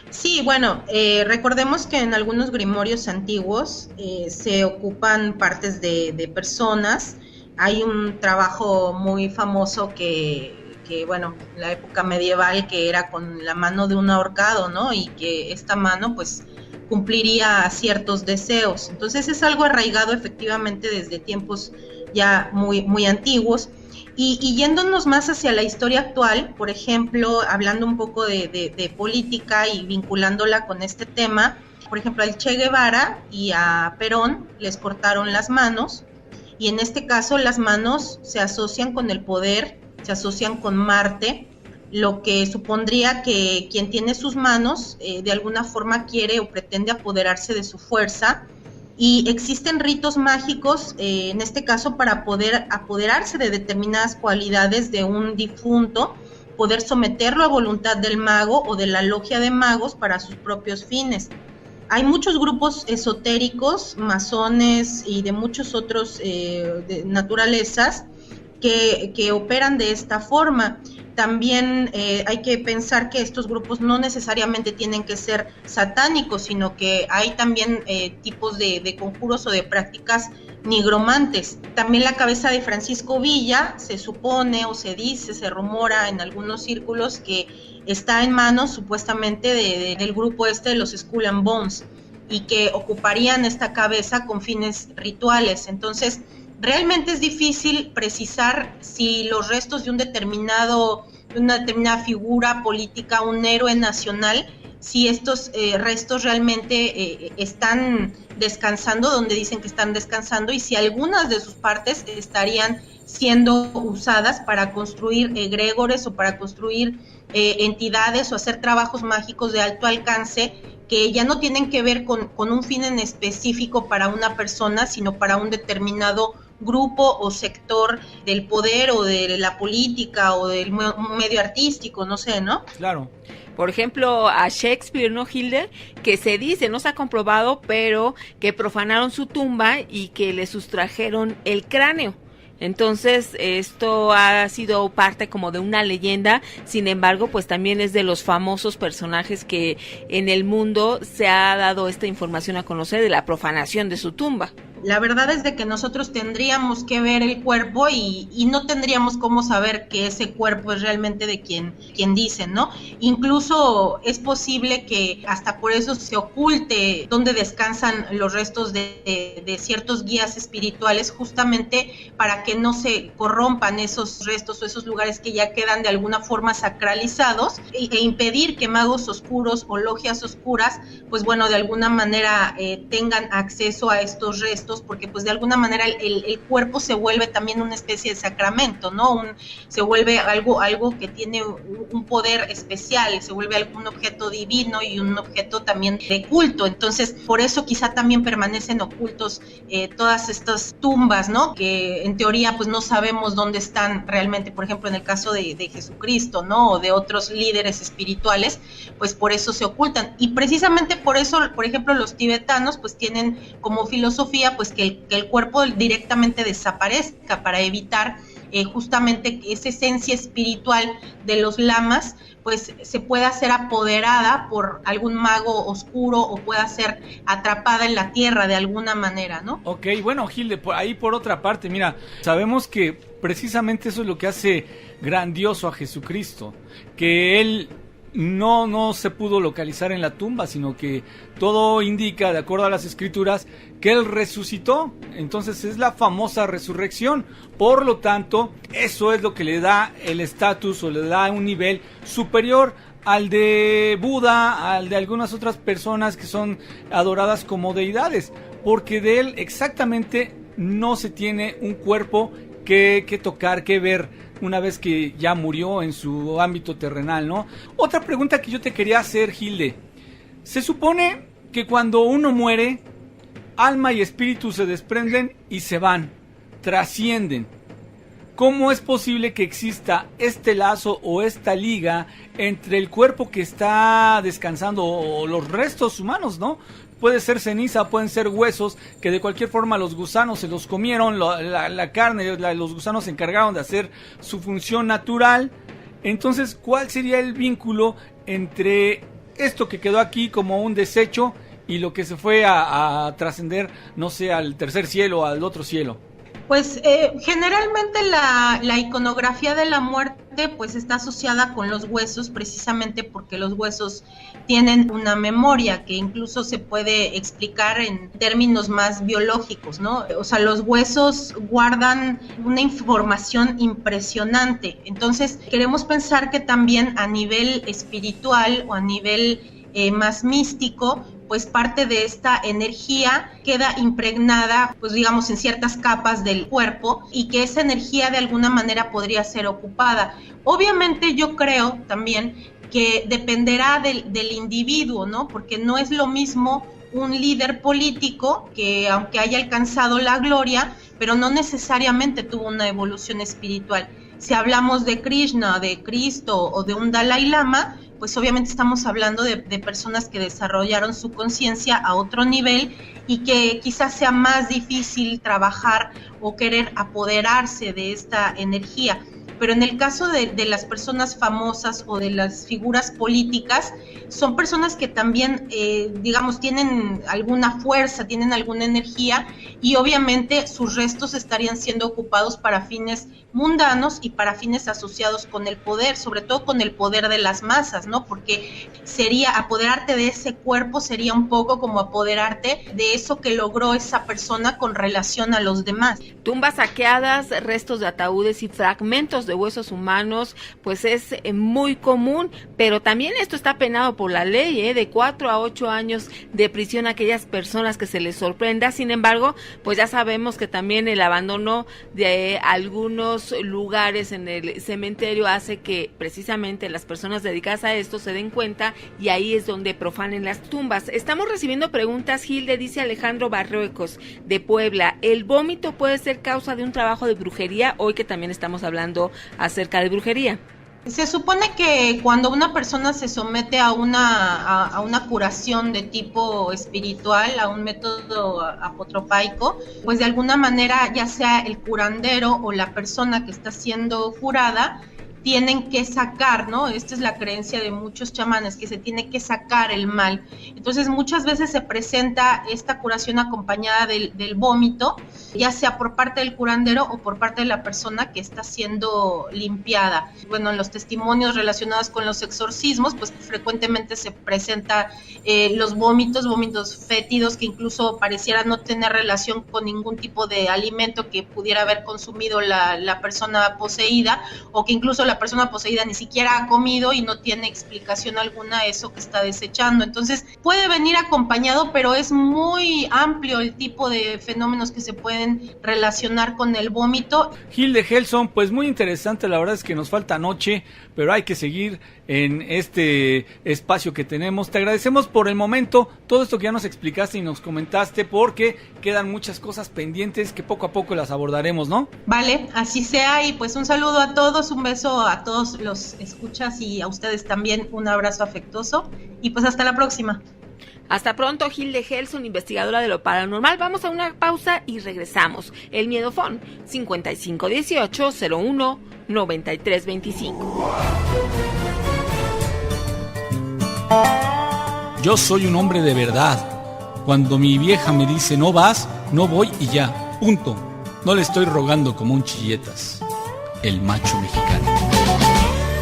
Speaker 10: Sí, bueno, recordemos que en algunos grimorios antiguos se ocupan partes de personas. Hay un trabajo muy famoso que bueno, en la época medieval, que era con la mano de un ahorcado, ¿no? Y que esta mano pues cumpliría ciertos deseos. Entonces es algo arraigado efectivamente desde tiempos ya muy antiguos. Y yéndonos más hacia la historia actual, por ejemplo, hablando un poco de política y vinculándola con este tema, por ejemplo, al Che Guevara y a Perón les cortaron las manos, y en este caso las manos se asocian con el poder, se asocian con Marte, lo que supondría que quien tiene sus manos de alguna forma quiere o pretende apoderarse de su fuerza, y existen ritos mágicos, en este caso para poder apoderarse de determinadas cualidades de un difunto, poder someterlo a voluntad del mago o de la logia de magos para sus propios fines. Hay muchos grupos esotéricos, masones y de muchos otros de naturalezas que operan de esta forma. También hay que pensar que estos grupos no necesariamente tienen que ser satánicos, sino que hay también tipos de conjuros o de prácticas nigromantes. También la cabeza de Francisco Villa se supone o se dice, se rumora en algunos círculos que está en manos supuestamente del grupo de los Skull and Bones, y que ocuparían esta cabeza con fines rituales. Entonces, realmente es difícil precisar si los restos de una determinada figura política, un héroe nacional, si estos restos realmente están descansando donde dicen que están descansando, y si algunas de sus partes estarían siendo usadas para construir egregores o para construir entidades o hacer trabajos mágicos de alto alcance que ya no tienen que ver con un fin en específico para una persona, sino para un determinado grupo o sector del poder o de la política o del medio artístico, no sé, ¿no?
Speaker 5: Claro.
Speaker 6: Por ejemplo, a Shakespeare, ¿no, Hilde? Que se dice, no se ha comprobado, pero que profanaron su tumba y que le sustrajeron el cráneo. Entonces, esto ha sido parte como de una leyenda. Sin embargo, pues también es de los famosos personajes que en el mundo se ha dado esta información a conocer de la profanación de su tumba.
Speaker 10: La verdad es de que nosotros tendríamos que ver el cuerpo y no tendríamos cómo saber que ese cuerpo es realmente de quien dicen, ¿no? Incluso es posible que hasta por eso se oculte donde descansan los restos de ciertos guías espirituales, justamente para que no se corrompan esos restos o esos lugares que ya quedan de alguna forma sacralizados e impedir que magos oscuros o logias oscuras, pues bueno, de alguna manera tengan acceso a estos restos, porque pues de alguna manera el cuerpo se vuelve también una especie de sacramento, ¿no? Se vuelve algo que tiene un poder especial, se vuelve un objeto divino y un objeto también de culto. Entonces, por eso quizá también permanecen ocultos todas estas tumbas, ¿no? Que en teoría pues no sabemos dónde están realmente, por ejemplo en el caso de Jesucristo, ¿no? O de otros líderes espirituales, pues por eso se ocultan. Y precisamente por eso, por ejemplo, los tibetanos pues tienen como filosofía pues que el cuerpo directamente desaparezca para evitar justamente que esa esencia espiritual de los lamas pues se pueda ser apoderada por algún mago oscuro o pueda ser atrapada en la tierra de alguna manera, ¿no?
Speaker 5: Ok, bueno, Hilde, por otra parte, mira, sabemos que precisamente eso es lo que hace grandioso a Jesucristo, que él no se pudo localizar en la tumba, sino que todo indica, de acuerdo a las escrituras, que él resucitó. Entonces es la famosa resurrección. Por lo tanto, eso es lo que le da el estatus o le da un nivel superior al de Buda, al de algunas otras personas que son adoradas como deidades, porque de él exactamente no se tiene un cuerpo que tocar, que ver una vez que ya murió en su ámbito terrenal, ¿no? Otra pregunta que yo te quería hacer, Hilde. Se supone que cuando uno muere, alma y espíritu se desprenden y se van, trascienden. ¿Cómo es posible que exista este lazo o esta liga entre el cuerpo que está descansando o los restos humanos, ¿no? Puede ser ceniza, pueden ser huesos, que de cualquier forma los gusanos se los comieron, la carne, los gusanos se encargaron de hacer su función natural. Entonces, ¿cuál sería el vínculo entre esto que quedó aquí como un desecho y lo que se fue a trascender, no sé, al tercer cielo o al otro cielo?
Speaker 10: Pues generalmente la iconografía de la muerte pues está asociada con los huesos, precisamente porque los huesos tienen una memoria que incluso se puede explicar en términos más biológicos, ¿no? O sea, los huesos guardan una información impresionante. Entonces, queremos pensar que también a nivel espiritual o a nivel más místico, pues parte de esta energía queda impregnada, pues digamos, en ciertas capas del cuerpo y que esa energía de alguna manera podría ser ocupada. Obviamente yo creo también que dependerá del individuo, ¿no? Porque no es lo mismo un líder político que aunque haya alcanzado la gloria, pero no necesariamente tuvo una evolución espiritual. Si hablamos de Krishna, de Cristo o de un Dalai Lama, pues obviamente estamos hablando de personas que desarrollaron su conciencia a otro nivel y que quizás sea más difícil trabajar o querer apoderarse de esta energía. Pero en el caso de las personas famosas o de las figuras políticas, son personas que también, digamos, tienen alguna fuerza, tienen alguna energía y obviamente sus restos estarían siendo ocupados para fines mundanos y para fines asociados con el poder, sobre todo con el poder de las masas, ¿no? Porque sería apoderarte de ese cuerpo, sería un poco como apoderarte de eso que logró esa persona con relación a los demás.
Speaker 6: Tumbas saqueadas, restos de ataúdes y fragmentos de huesos humanos, pues es muy común, pero también esto está penado por la ley, de 4 a 8 años de prisión a aquellas personas que se les sorprenda. Sin embargo, pues ya sabemos que también el abandono de algunos lugares en el cementerio hace que precisamente las personas dedicadas a esto se den cuenta y ahí es donde profanen las tumbas. Estamos recibiendo preguntas, Hilde, dice Alejandro Barruecos de Puebla, ¿el vómito puede ser causa de un trabajo de brujería? Hoy que también estamos hablando acerca de brujería.
Speaker 10: Se supone que cuando una persona se somete a una curación de tipo espiritual, a un método apotropaico, pues de alguna manera ya sea el curandero o la persona que está siendo curada, tienen que sacar, ¿no? Esta es la creencia de muchos chamanes, que se tiene que sacar el mal. Entonces muchas veces se presenta esta curación acompañada del vómito, ya sea por parte del curandero o por parte de la persona que está siendo limpiada. Bueno, en los testimonios relacionados con los exorcismos, pues frecuentemente se presenta los vómitos fétidos que incluso pareciera no tener relación con ningún tipo de alimento que pudiera haber consumido la persona poseída, o que incluso la persona poseída ni siquiera ha comido y no tiene explicación alguna eso que está desechando. Entonces puede venir acompañado, pero es muy amplio el tipo de fenómenos que se pueden relacionar con el vómito.
Speaker 5: Hilde Gelson, pues muy interesante, la verdad es que nos falta noche, pero hay que seguir en este espacio que tenemos. Te agradecemos por el momento todo esto que ya nos explicaste y nos comentaste, porque quedan muchas cosas pendientes que poco a poco las abordaremos, ¿no?
Speaker 10: Vale, así sea, y pues un saludo a todos, un beso a todos los escuchas y a ustedes también un abrazo afectuoso, y pues hasta la próxima.
Speaker 6: Hasta pronto, Hilde Gelson, investigadora de lo paranormal. Vamos a una pausa y regresamos. El Miedofón, 5518-01-9325.
Speaker 7: Yo soy un hombre de verdad. Cuando mi vieja me dice no vas, no voy y ya, punto. No le estoy rogando como un chilletas. El macho mexicano.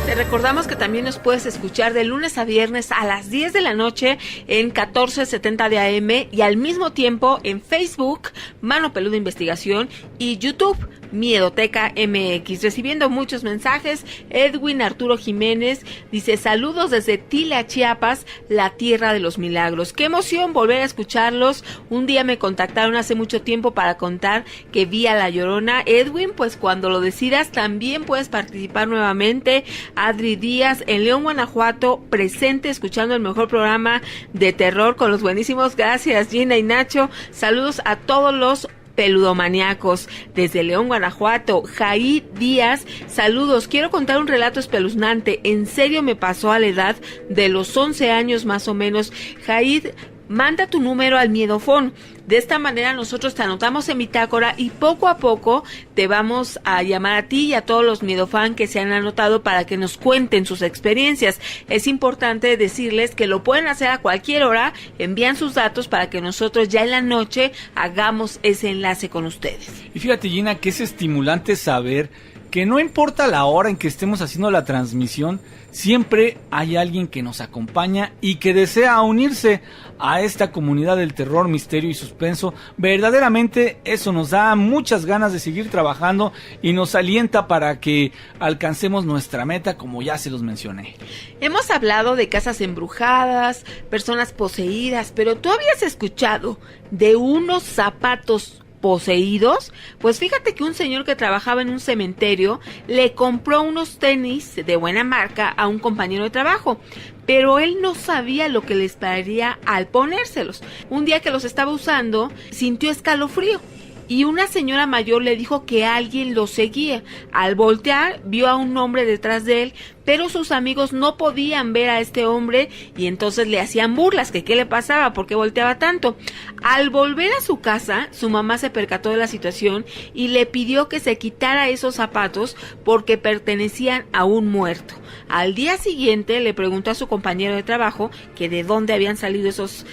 Speaker 6: Te recordamos que también nos puedes escuchar de lunes a viernes a las 10 de la noche en 1470 de AM y al mismo tiempo en Facebook, Mano Peluda Investigación, y YouTube, Miedoteca MX. Recibiendo muchos mensajes. Edwin Arturo Jiménez dice: saludos desde Tila, Chiapas, la tierra de los milagros. Qué emoción volver a escucharlos. Un día me contactaron hace mucho tiempo para contar que vi a La Llorona. Edwin, pues cuando lo decidas también puedes participar nuevamente. Adri Díaz, en León, Guanajuato, presente, escuchando el mejor programa de terror con los buenísimos. Gracias, Gina y Nacho. Saludos a todos los peludomaniacos desde León, Guanajuato. Jaid Díaz, saludos, quiero contar un relato espeluznante, en serio me pasó a la edad de los 11 años más o menos. Jaid, manda tu número al Miedofón. De esta manera nosotros te anotamos en bitácora y poco a poco te vamos a llamar a ti y a todos los miedofan que se han anotado para que nos cuenten sus experiencias. Es importante decirles que lo pueden hacer a cualquier hora, envían sus datos para que nosotros ya en la noche hagamos ese enlace con ustedes.
Speaker 5: Y fíjate, Gina, que es estimulante saber que no importa la hora en que estemos haciendo la transmisión, siempre hay alguien que nos acompaña y que desea unirse a esta comunidad del terror, misterio y suspenso. Verdaderamente eso nos da muchas ganas de seguir trabajando y nos alienta para que alcancemos nuestra meta, como ya se los mencioné.
Speaker 6: Hemos hablado de casas embrujadas, personas poseídas, pero ¿tú habías escuchado de unos zapatos poseídos? Pues fíjate que un señor que trabajaba en un cementerio le compró unos tenis de buena marca a un compañero de trabajo, pero él no sabía lo que le esperaría al ponérselos. Un día que los estaba usando, sintió escalofrío y una señora mayor le dijo que alguien lo seguía. Al voltear, vio a un hombre detrás de él, pero sus amigos no podían ver a este hombre y entonces le hacían burlas, que qué le pasaba, por qué volteaba tanto. Al volver a su casa, su mamá se percató de la situación y le pidió que se quitara esos zapatos porque pertenecían a un muerto. Al día siguiente le preguntó a su compañero de trabajo que de dónde habían salido esos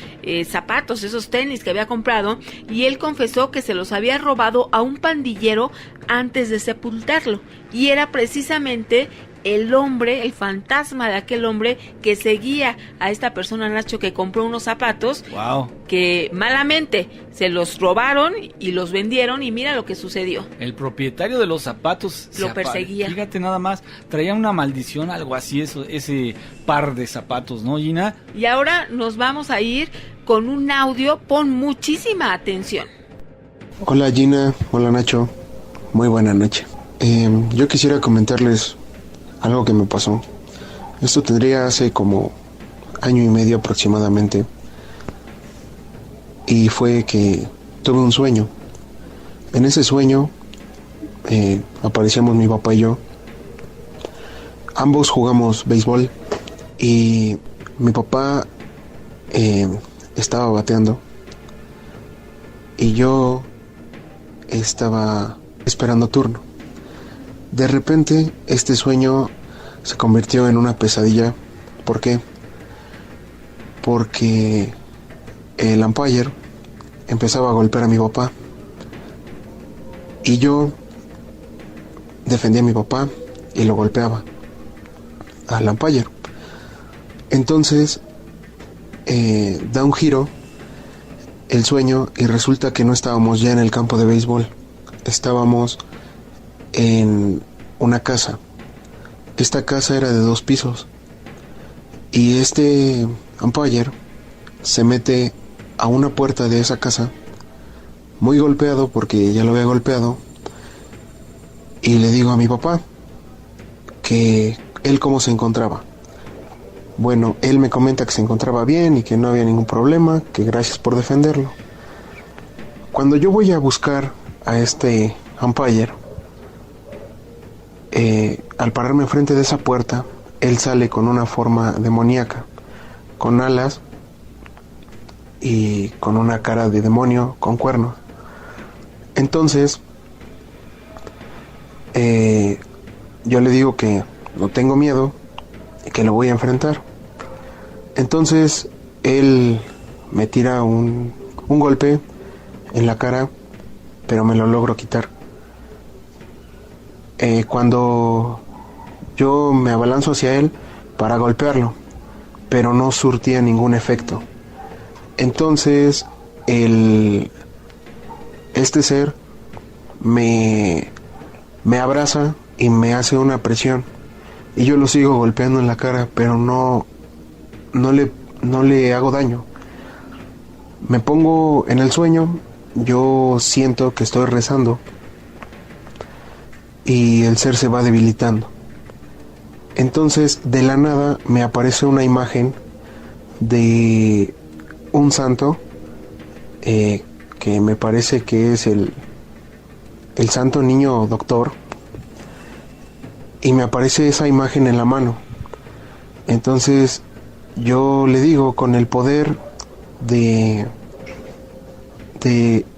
Speaker 6: zapatos, esos tenis que había comprado, y él confesó que se los había robado a un pandillero antes de sepultarlo, y era precisamente el hombre, el fantasma de aquel hombre que seguía a esta persona, Nacho, que compró unos zapatos.
Speaker 5: Wow.
Speaker 6: Que malamente se los robaron y los vendieron, y mira lo que sucedió.
Speaker 5: El propietario de los zapatos
Speaker 6: lo perseguía.
Speaker 5: Fíjate nada más, traía una maldición, algo así, ese par de zapatos, ¿no, Gina?
Speaker 6: Y ahora nos vamos a ir con un audio, pon muchísima atención.
Speaker 11: Hola Gina, hola Nacho, muy buena noche. Yo quisiera comentarles algo que me pasó. Esto tendría hace como año y medio aproximadamente. Y fue que tuve un sueño. En ese sueño aparecíamos mi papá y yo. Ambos jugamos béisbol y mi papá estaba bateando y yo estaba esperando turno. De repente este sueño se convirtió en una pesadilla. ¿Por qué? Porque el umpire empezaba a golpear a mi papá y yo defendía a mi papá y lo golpeaba al umpire. Entonces da un giro el sueño y resulta que no estábamos ya en el campo de béisbol, estábamos en una casa. Esta casa era de 2 pisos y este umpire se mete a una puerta de esa casa, muy golpeado porque ya lo había golpeado, y le digo a mi papá que él cómo se encontraba. Bueno, él me comenta que se encontraba bien y que no había ningún problema, que gracias por defenderlo. Cuando yo voy a buscar a este umpire, al pararme enfrente de esa puerta, él sale con una forma demoníaca, con alas y con una cara de demonio, con cuernos. Entonces, yo le digo que no tengo miedo y que lo voy a enfrentar. Entonces, él me tira un golpe en la cara, pero me lo logro quitar. Cuando yo me abalanzo hacia él para golpearlo, pero no surtía ningún efecto. Entonces este ser me abraza y me hace una presión y yo lo sigo golpeando en la cara, pero no le hago daño. Me pongo en el sueño, yo siento que estoy rezando y el ser se va debilitando. Entonces, de la nada me aparece una imagen de un santo, que me parece que es el Santo Niño Doctor, y me aparece esa imagen en la mano. Entonces, yo le digo, con el poder de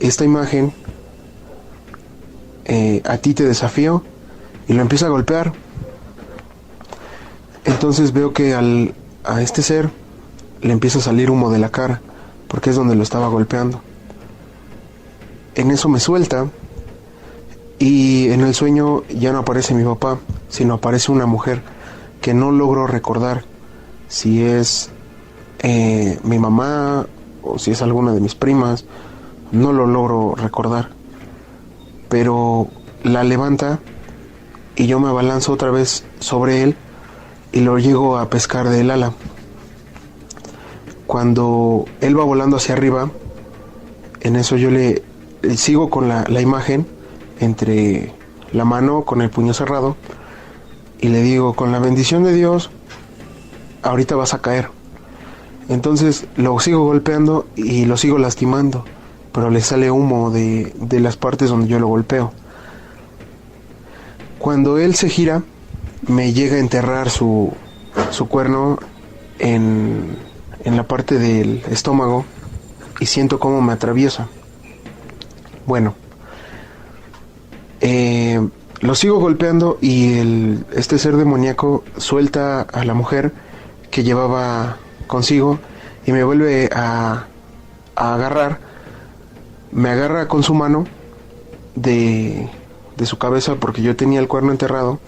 Speaker 11: esta imagen, a ti te desafío, y lo empieza a golpear. Entonces veo que a este ser le empieza a salir humo de la cara, porque es donde lo estaba golpeando. En eso me suelta, y en el sueño ya no aparece mi papá, sino aparece una mujer que no logro recordar si es mi mamá o si es alguna de mis primas, no lo logro recordar. Pero la levanta y yo me abalanzo otra vez sobre él y lo llego a pescar del ala. Cuando él va volando hacia arriba, en eso yo le sigo con la imagen entre la mano con el puño cerrado y le digo, con la bendición de Dios, ahorita vas a caer. Entonces lo sigo golpeando y lo sigo lastimando, pero le sale humo de las partes donde yo lo golpeo. Cuando él se gira, me llega a enterrar su cuerno en la parte del estómago y siento cómo me atraviesa. Bueno, lo sigo golpeando y este ser demoníaco suelta a la mujer que llevaba consigo y me vuelve a agarrar. Me agarra con su mano de su cabeza porque yo tenía el cuerno enterrado.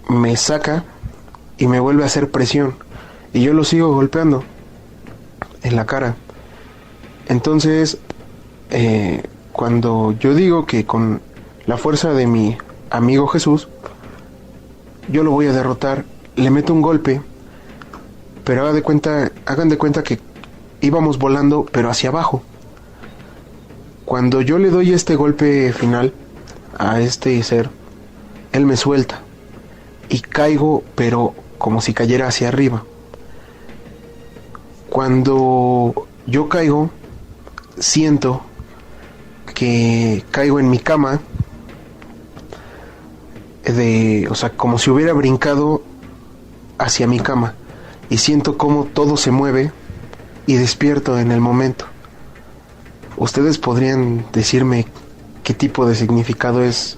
Speaker 11: Me saca y me vuelve a hacer presión y yo lo sigo golpeando en la cara. Entonces, cuando yo digo que con la fuerza de mi amigo Jesús yo lo voy a derrotar, le meto un golpe, pero hagan de cuenta que íbamos volando pero hacia abajo. Cuando yo le doy este golpe final a este ser, él me suelta y caigo, pero como si cayera hacia arriba. Cuando yo caigo, siento que caigo en mi cama, como si hubiera brincado hacia mi cama, y siento como todo se mueve y despierto en el momento. ¿Ustedes podrían decirme qué tipo de significado es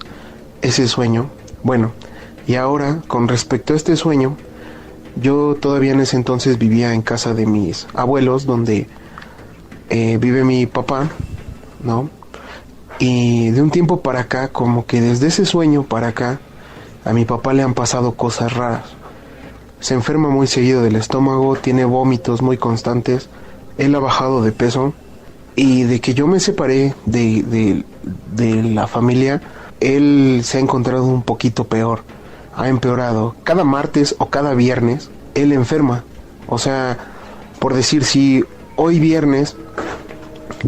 Speaker 11: ese sueño? Bueno, Y ahora, con respecto a este sueño, yo todavía en ese entonces vivía en casa de mis abuelos, donde vive mi papá, ¿no? Y de un tiempo para acá, como que desde ese sueño para acá, a mi papá le han pasado cosas raras. Se enferma muy seguido del estómago, tiene vómitos muy constantes, él ha bajado de peso, y de que yo me separé de la familia, él se ha encontrado un poquito peor, ha empeorado. Cada martes o cada viernes, él enferma. O sea, por decir, si hoy viernes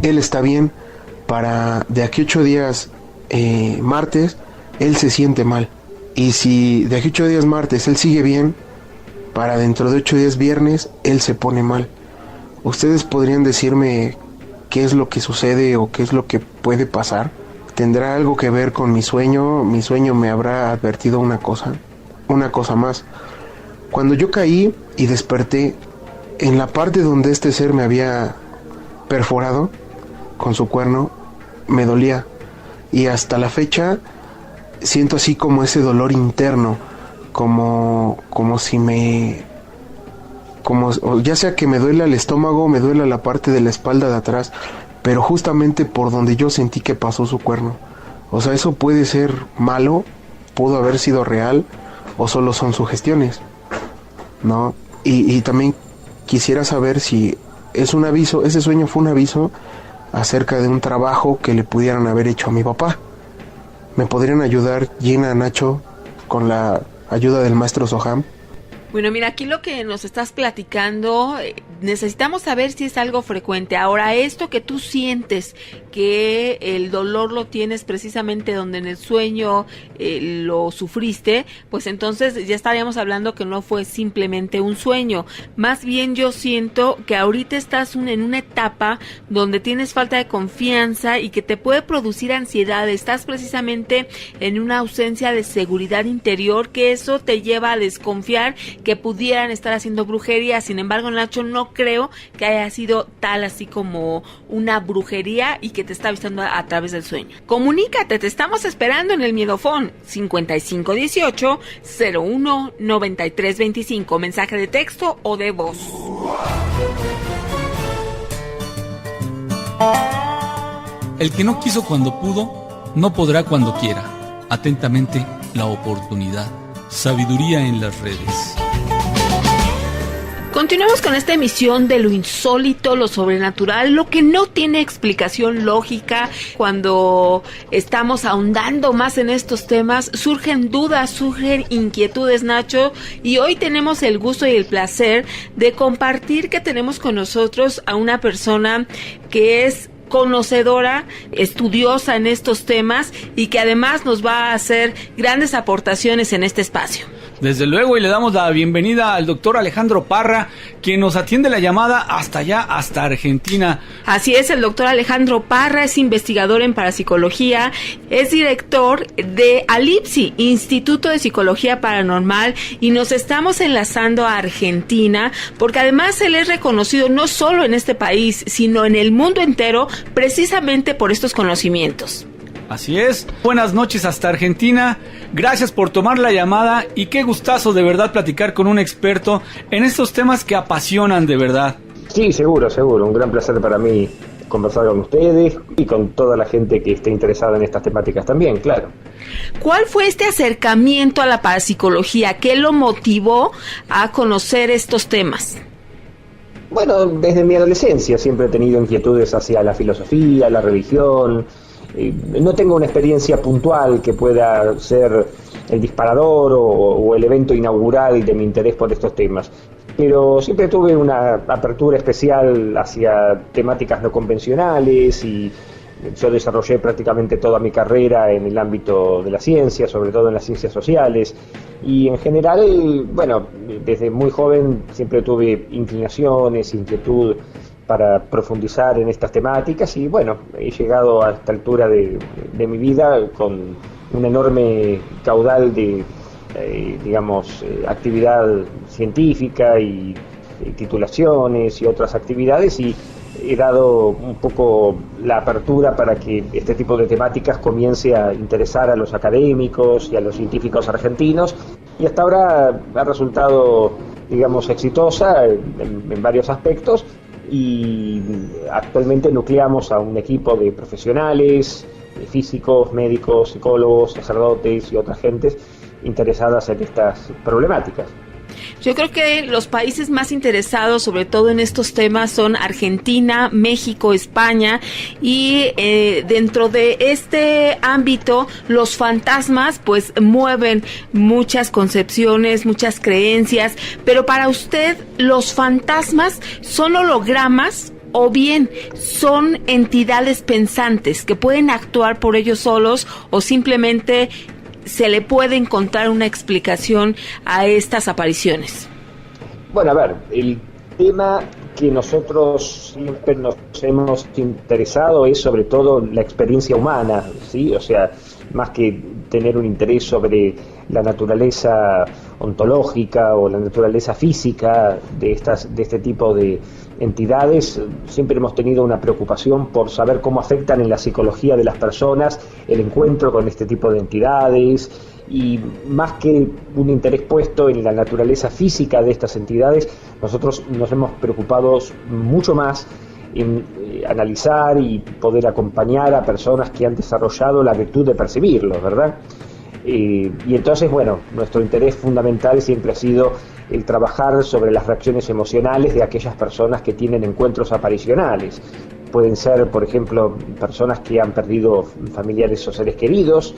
Speaker 11: él está bien, para de aquí 8 días martes, él se siente mal. Y si de aquí 8 días martes él sigue bien, para dentro de 8 días viernes, él se pone mal. ¿Ustedes podrían decirme qué es lo que sucede o qué es lo que puede pasar? ¿Tendrá algo que ver con mi sueño? ¿Mi sueño me habrá advertido una cosa más? Cuando yo caí y desperté, en la parte donde este ser me había perforado con su cuerno, me dolía. Y hasta la fecha siento así como ese dolor interno, como si ya sea que me duela el estómago, me duela la parte de la espalda de atrás, pero justamente por donde yo sentí que pasó su cuerno. O sea, eso puede ser malo, pudo haber sido real, o solo son sugestiones, ¿no? Y también quisiera saber si es un aviso, ese sueño fue un aviso acerca de un trabajo que le pudieran haber hecho a mi papá. ¿Me podrían ayudar, Gina, Nacho, con la ayuda del maestro Soham?
Speaker 6: Bueno, mira, aquí lo que nos estás platicando, necesitamos saber si es algo frecuente. Ahora, esto que tú sientes, que el dolor lo tienes precisamente donde en el sueño lo sufriste, pues entonces ya estaríamos hablando que no fue simplemente un sueño. Más bien yo siento que ahorita estás en una etapa donde tienes falta de confianza y que te puede producir ansiedad. Estás precisamente en una ausencia de seguridad interior, que eso te lleva a desconfiar que pudieran estar haciendo brujería. Sin embargo, Nacho, no creo que haya sido tal así como una brujería y que te está avisando a través del sueño. Comunícate, te estamos esperando en el Miedofón 5518-019325, mensaje de texto o de voz.
Speaker 7: El que no quiso cuando pudo, no podrá cuando quiera. Atentamente, la oportunidad. Sabiduría en las redes.
Speaker 6: Continuamos con esta emisión de lo insólito, lo sobrenatural, lo que no tiene explicación lógica. Cuando estamos ahondando más en estos temas, surgen dudas, surgen inquietudes, Nacho, y hoy tenemos el gusto y el placer de compartir que tenemos con nosotros a una persona que es conocedora, estudiosa en estos temas y que además nos va a hacer grandes aportaciones en este espacio.
Speaker 5: Desde luego, y le damos la bienvenida al doctor Alejandro Parra, quien nos atiende la llamada hasta allá, hasta Argentina.
Speaker 6: Así es, el doctor Alejandro Parra es investigador en parapsicología, es director de ALIPSI, Instituto de Psicología Paranormal, y nos estamos enlazando a Argentina, porque además él es reconocido no solo en este país, sino en el mundo entero, precisamente por estos conocimientos.
Speaker 5: Así es. Buenas noches hasta Argentina. Gracias por tomar la llamada y qué gustazo de verdad platicar con un experto en estos temas que apasionan de verdad.
Speaker 12: Sí, seguro. Un gran placer para mí conversar con ustedes y con toda la gente que esté interesada en estas temáticas también, claro.
Speaker 6: ¿Cuál fue este acercamiento a la parapsicología? ¿Qué lo motivó a conocer estos temas?
Speaker 12: Bueno, desde mi adolescencia siempre he tenido inquietudes hacia la filosofía, la religión. No tengo una experiencia puntual que pueda ser el disparador o el evento inaugural de mi interés por estos temas, pero siempre tuve una apertura especial hacia temáticas no convencionales y yo desarrollé prácticamente toda mi carrera en el ámbito de la ciencia, sobre todo en las ciencias sociales, y en general, bueno, desde muy joven siempre tuve inclinaciones, inquietud para profundizar en estas temáticas y bueno, he llegado a esta altura de mi vida con un enorme caudal de, actividad científica y titulaciones y otras actividades y he dado un poco la apertura para que este tipo de temáticas comience a interesar a los académicos y a los científicos argentinos, y hasta ahora ha resultado, digamos, exitosa en varios aspectos, y actualmente nucleamos a un equipo de profesionales, físicos, médicos, psicólogos, sacerdotes y otras gentes interesadas en estas problemáticas.
Speaker 6: Yo creo que los países más interesados, sobre todo en estos temas, son Argentina, México, España, y dentro de este ámbito, los fantasmas pues mueven muchas concepciones, muchas creencias, pero para usted, ¿los fantasmas son hologramas o bien son entidades pensantes que pueden actuar por ellos solos, o simplemente se le puede encontrar una explicación a estas apariciones?
Speaker 12: Bueno, a ver, el tema que nosotros siempre nos hemos interesado es sobre todo la experiencia humana, ¿sí? O sea, más que tener un interés sobre la naturaleza ontológica o la naturaleza física de este tipo de entidades, siempre hemos tenido una preocupación por saber cómo afectan en la psicología de las personas el encuentro con este tipo de entidades, y más que un interés puesto en la naturaleza física de estas entidades, nosotros nos hemos preocupado mucho más en analizar y poder acompañar a personas que han desarrollado la virtud de percibirlo, ¿verdad? Y entonces, bueno, nuestro interés fundamental siempre ha sido el trabajar sobre las reacciones emocionales de aquellas personas que tienen encuentros aparicionales. Pueden ser, por ejemplo, personas que han perdido familiares o seres queridos,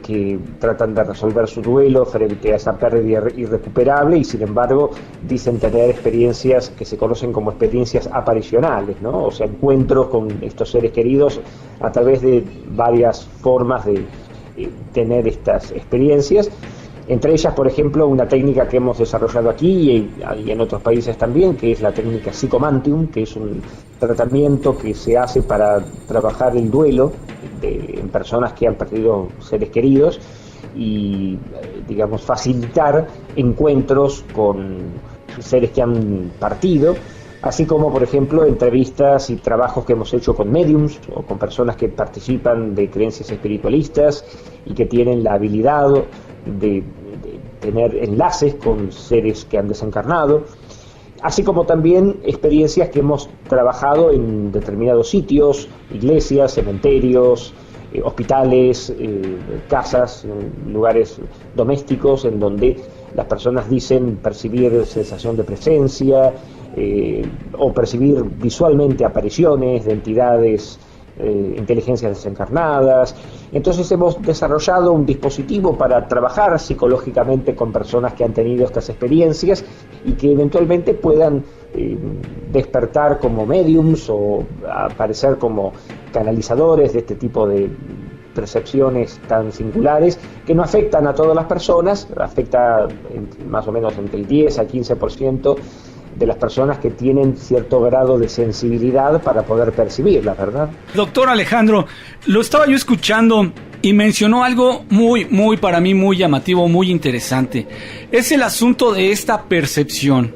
Speaker 12: que tratan de resolver su duelo frente a esa pérdida irrecuperable, y sin embargo dicen tener experiencias que se conocen como experiencias aparicionales, ¿no? O sea, encuentros con estos seres queridos a través de varias formas de tener estas experiencias. Entre ellas, por ejemplo, una técnica que hemos desarrollado aquí y en otros países también, que es la técnica Psychomantium, que es un tratamiento que se hace para trabajar el duelo en personas que han perdido seres queridos y, digamos, facilitar encuentros con seres que han partido, así como, por ejemplo, entrevistas y trabajos que hemos hecho con mediums o con personas que participan de creencias espiritualistas y que tienen la habilidad de tener enlaces con seres que han desencarnado, así como también experiencias que hemos trabajado en determinados sitios, iglesias, cementerios, hospitales, casas, lugares domésticos, en donde las personas dicen percibir sensación de presencia o percibir visualmente apariciones de entidades, inteligencias desencarnadas. Entonces hemos desarrollado un dispositivo para trabajar psicológicamente con personas que han tenido estas experiencias y que eventualmente puedan despertar como mediums o aparecer como canalizadores de este tipo de percepciones tan singulares que no afectan a todas las personas, afecta más o menos entre el 10 a 15% de las personas que tienen cierto grado de sensibilidad para poder percibirla, ¿verdad?
Speaker 5: Doctor Alejandro, lo estaba yo escuchando y mencionó algo muy para mí muy llamativo, muy interesante. Es el asunto de esta percepción.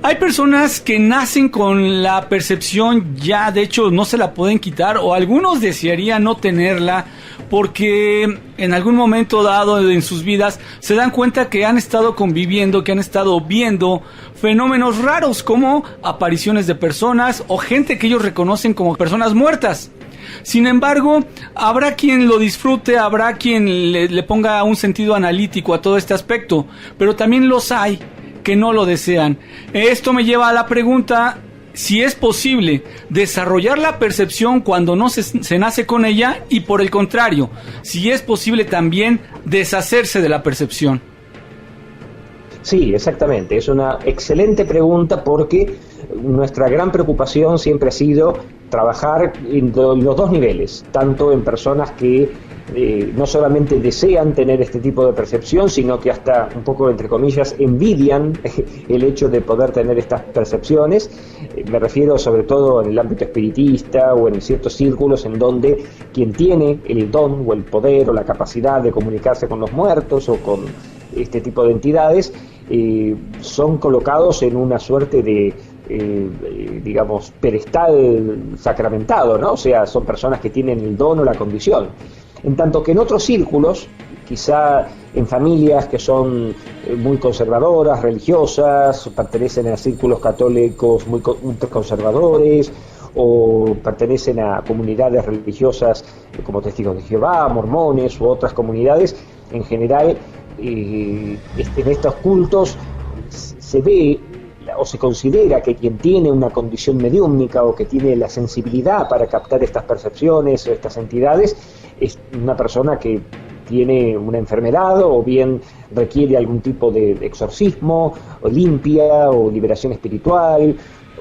Speaker 5: Hay personas que nacen con la percepción ya, de hecho no se la pueden quitar, o algunos desearían no tenerla porque en algún momento dado en sus vidas se dan cuenta que han estado conviviendo, que han estado viendo fenómenos raros como apariciones de personas o gente que ellos reconocen como personas muertas. Sin embargo, habrá quien lo disfrute, habrá quien le ponga un sentido analítico a todo este aspecto, pero también los hay que no lo desean. Esto me lleva a la pregunta si es posible desarrollar la percepción cuando no se nace con ella, y por el contrario, si es posible también deshacerse de la percepción.
Speaker 12: Sí, exactamente. Es una excelente pregunta porque nuestra gran preocupación siempre ha sido trabajar en los dos niveles, tanto en personas que no solamente desean tener este tipo de percepción, sino que hasta un poco, entre comillas, envidian el hecho de poder tener estas percepciones. Me refiero sobre todo en el ámbito espiritista o en ciertos círculos en donde quien tiene el don o el poder o la capacidad de comunicarse con los muertos o con este tipo de entidades son colocados en una suerte de digamos, pedestal sacramentado, ¿no? O sea, son personas que tienen el don o la condición. En tanto que en otros círculos, quizá en familias que son muy conservadoras, religiosas, pertenecen a círculos católicos muy conservadores, o pertenecen a comunidades religiosas como Testigos de Jehová, mormones u otras comunidades, en general en estos cultos se ve o se considera que quien tiene una condición mediúmnica o que tiene la sensibilidad para captar estas percepciones o estas entidades es una persona que tiene una enfermedad o bien requiere algún tipo de exorcismo o limpia o liberación espiritual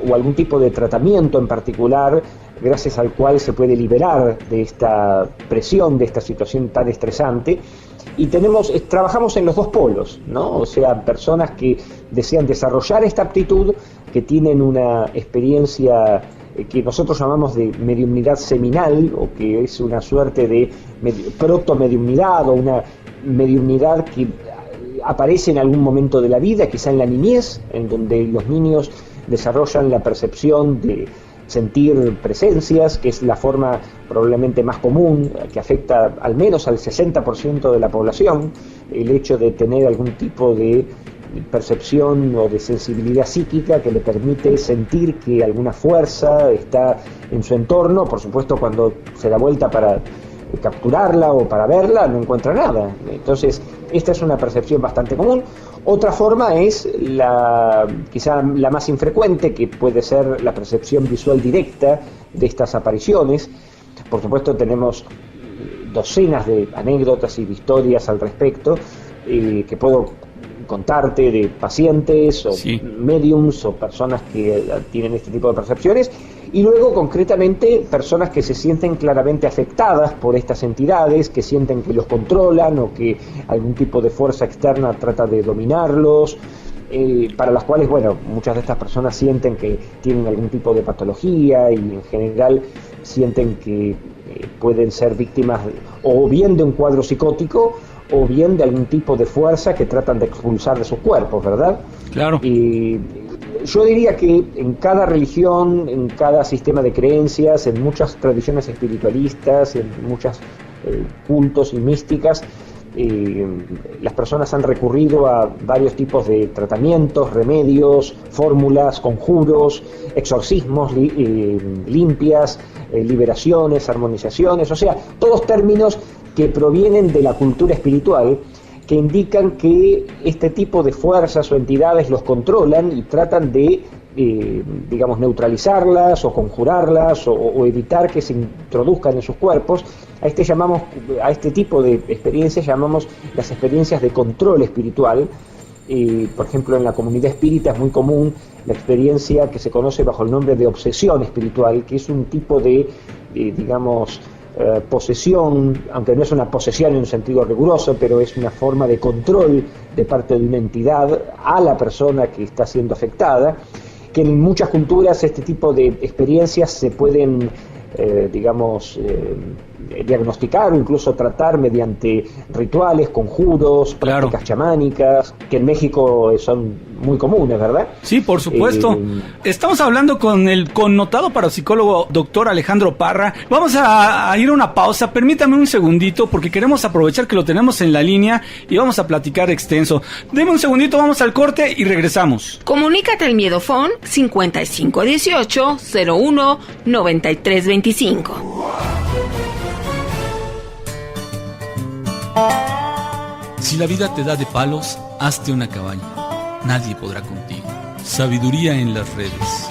Speaker 12: o algún tipo de tratamiento en particular gracias al cual se puede liberar de esta presión, de esta situación tan estresante. Y trabajamos en los dos polos, ¿no? O sea, personas que desean desarrollar esta aptitud, que tienen una experiencia que nosotros llamamos de mediumnidad seminal, o que es una suerte de protomediumnidad o una mediumnidad que aparece en algún momento de la vida, quizá en la niñez, en donde los niños desarrollan la percepción de sentir presencias, que es la forma probablemente más común, que afecta al menos al 60% de la población, el hecho de tener algún tipo de percepción o de sensibilidad psíquica que le permite sentir que alguna fuerza está en su entorno. Por supuesto, cuando se da vuelta para capturarla o para verla, no encuentra nada. Entonces, esta es una percepción bastante común. Otra forma es quizá la más infrecuente, que puede ser la percepción visual directa de estas apariciones. Por supuesto, tenemos docenas de anécdotas y de historias al respecto que puedo contarte de pacientes o mediums o personas que tienen este tipo de percepciones, y luego concretamente personas que se sienten claramente afectadas por estas entidades, que sienten que los controlan o que algún tipo de fuerza externa trata de dominarlos, para las cuales, bueno, muchas de estas personas sienten que tienen algún tipo de patología y en general sienten que pueden ser víctimas o bien de un cuadro psicótico o bien de algún tipo de fuerza que tratan de expulsar de sus cuerpos, ¿verdad?
Speaker 7: Claro.
Speaker 12: Y yo diría que en cada religión, en cada sistema de creencias, en muchas tradiciones espiritualistas, en muchos cultos y místicas, las personas han recurrido a varios tipos de tratamientos, remedios, fórmulas, conjuros, exorcismos, limpias, liberaciones, armonizaciones, o sea, todos términos que provienen de la cultura espiritual, que indican que este tipo de fuerzas o entidades los controlan y tratan de, digamos, neutralizarlas o conjurarlas o evitar que se introduzcan en sus cuerpos. A este tipo de experiencias llamamos las experiencias de control espiritual. Por ejemplo, en la comunidad espírita es muy común la experiencia que se conoce bajo el nombre de obsesión espiritual, que es un tipo de digamos, posesión, aunque no es una posesión en un sentido riguroso, pero es una forma de control de parte de una entidad a la persona que está siendo afectada, que en muchas culturas este tipo de experiencias se pueden, digamos, diagnosticar o incluso tratar mediante rituales, conjuros, prácticas chamánicas, que en México son muy comunes, ¿verdad?
Speaker 7: Sí, por supuesto. Estamos hablando con el connotado parapsicólogo doctor Alejandro Parra. Vamos a ir a una pausa. Permítame un segundito porque queremos aprovechar que lo tenemos en la línea y vamos a platicar extenso. Deme un segundito, vamos al corte y regresamos.
Speaker 6: Comunícate al Miedofón 5518 01 9325.
Speaker 7: Si la vida te da de palos, hazte una cabaña. Nadie podrá contigo. Sabiduría en las redes.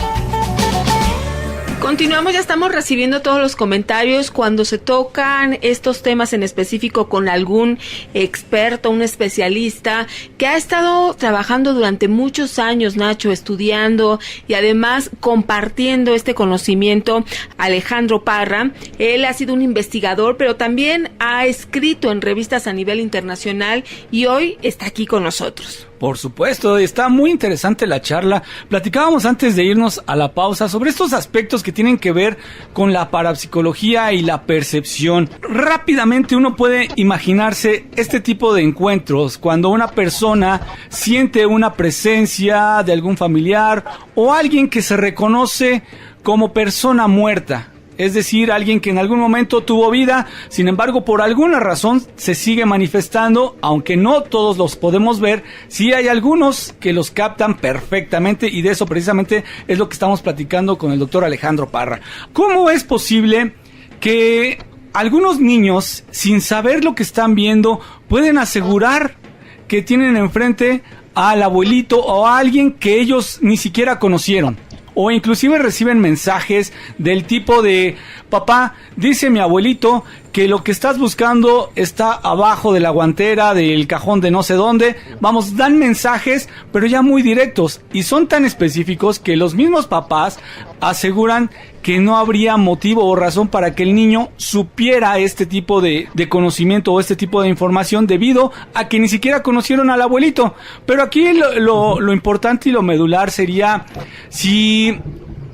Speaker 6: Continuamos, ya estamos recibiendo todos los comentarios cuando se tocan estos temas en específico con algún experto, un especialista que ha estado trabajando durante muchos años, Nacho, estudiando y además compartiendo este conocimiento. Alejandro Parra, él ha sido un investigador, pero también ha escrito en revistas a nivel internacional y hoy está aquí con nosotros.
Speaker 5: Por supuesto, está muy interesante la charla. Platicábamos antes de irnos a la pausa sobre estos aspectos que tienen que ver con la parapsicología y la percepción. Rápidamente uno puede imaginarse este tipo de encuentros cuando una persona siente una presencia de algún familiar o alguien que se reconoce como persona muerta. Es decir, alguien que en algún momento tuvo vida, sin embargo, por alguna razón se sigue manifestando, aunque no todos los podemos ver, sí hay algunos que los captan perfectamente y de eso precisamente es lo que estamos platicando con el doctor Alejandro Parra. ¿Cómo es posible que algunos niños, sin saber lo que están viendo, pueden asegurar que tienen enfrente al abuelito o a alguien que ellos ni siquiera conocieron? O inclusive reciben mensajes del tipo de: papá, dice mi abuelito que lo que estás buscando está abajo de la guantera, del cajón de no sé dónde. Vamos, dan mensajes, pero ya muy directos, y son tan específicos que los mismos papás aseguran que no habría motivo o razón para que el niño supiera este tipo de conocimiento o este tipo de información, debido a que ni siquiera conocieron al abuelito. Pero aquí lo importante y lo medular sería si